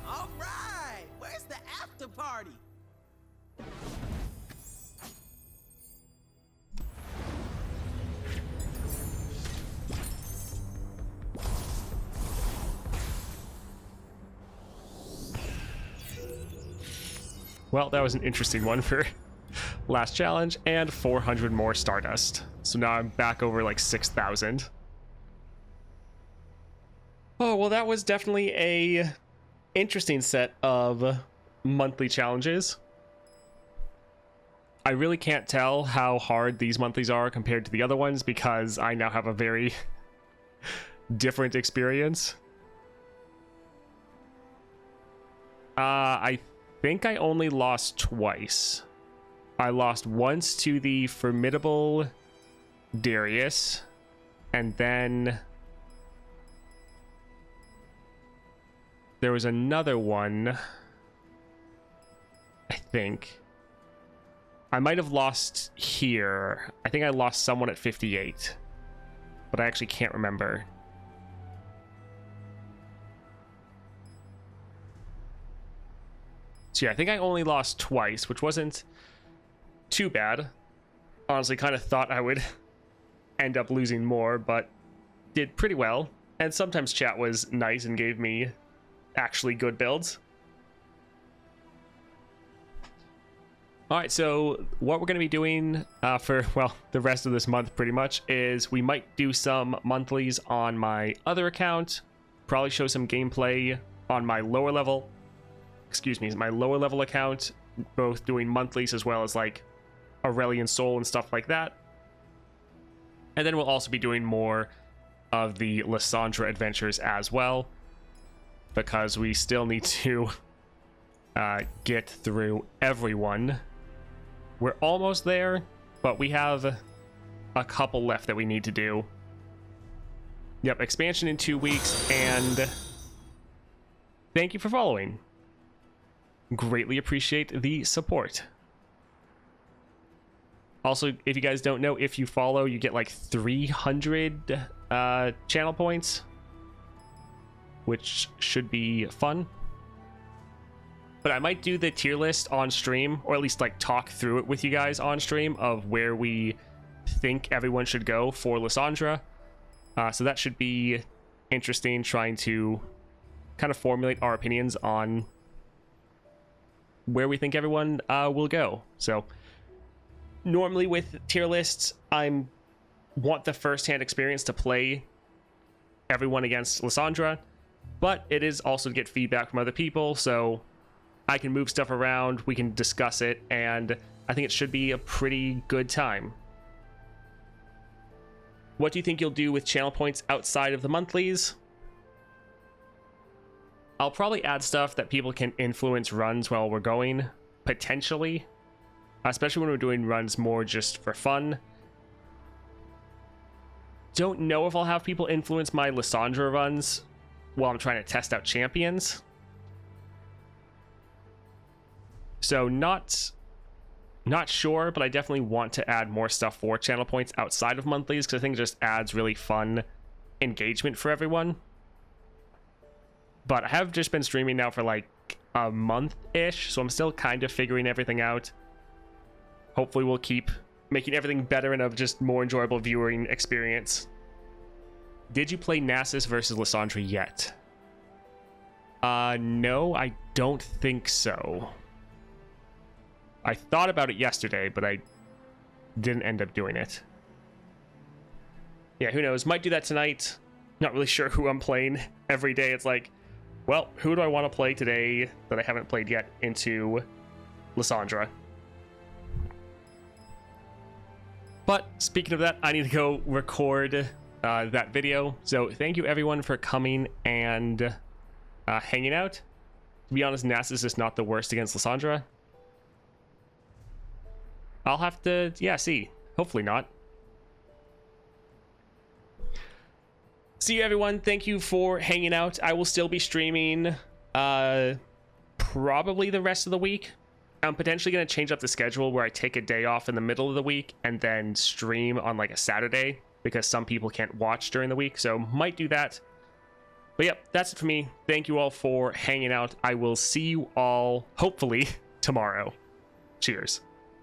All right, where's the after party? Well, that was an interesting one for last challenge, and 400 more Stardust. So now I'm back over like 6,000. Oh, well, that was definitely a interesting set of monthly challenges. I really can't tell how hard these monthlies are compared to the other ones because I now have a very different experience. I think I only lost twice. I lost once to the formidable Darius, and then there was another one, I think. I might have lost here. I think I lost someone at 58, but I actually can't remember. So yeah, I think I only lost twice, which wasn't too bad. Honestly, kind of thought I would end up losing more, but did pretty well. And sometimes chat was nice and gave me actually good builds. All right, so what we're going to be doing for, well, the rest of this month pretty much is we might do some monthlies on my other account, probably show some gameplay on my lower level, my lower level account, both doing monthlies as well as like Aurelion Sol and stuff like that. And then we'll also be doing more of the Lissandra adventures as well, because we still need to get through everyone. We're almost there, but we have a couple left that we need to do. Yep, expansion in 2 weeks, and thank you for following. Greatly appreciate the support. Also, if you guys don't know, if you follow, you get like 300 channel points, which should be fun. But I might do the tier list on stream, or at least like talk through it with you guys on stream of where we think everyone should go for Lissandra. So that should be interesting, trying to kind of formulate our opinions on where we think everyone will go. So normally with tier lists, I want the first-hand experience to play everyone against Lissandra, but it is also to get feedback from other people, so I can move stuff around, we can discuss it, and I think it should be a pretty good time. What do you think you'll do with channel points outside of the monthlies? I'll probably add stuff that people can influence runs while we're going, potentially. Especially when we're doing runs more just for fun. Don't know if I'll have people influence my Lissandra runs while I'm trying to test out champions. So not sure, but I definitely want to add more stuff for channel points outside of monthlies, because I think it just adds really fun engagement for everyone. But I have just been streaming now for like a month-ish, so I'm still kind of figuring everything out. Hopefully we'll keep making everything better and a just more enjoyable viewing experience. Did you play Nasus versus Lissandra yet? No, I don't think so. I thought about it yesterday, but I didn't end up doing it. Yeah, who knows? Might do that tonight. Not really sure who I'm playing. Every day it's like, well, who do I want to play today that I haven't played yet into Lissandra? But speaking of that, I need to go record that video. So thank you everyone for coming and hanging out. To be honest, Nasus is not the worst against Lissandra. I'll have to, yeah, see. Hopefully not. See you everyone. Thank you for hanging out. I will still be streaming probably the rest of the week. I'm potentially going to change up the schedule where I take a day off in the middle of the week and then stream on like a Saturday, because some people can't watch during the week, so might do that. But yep, that's it for me. Thank you all for hanging out. I will see you all hopefully tomorrow. Cheers.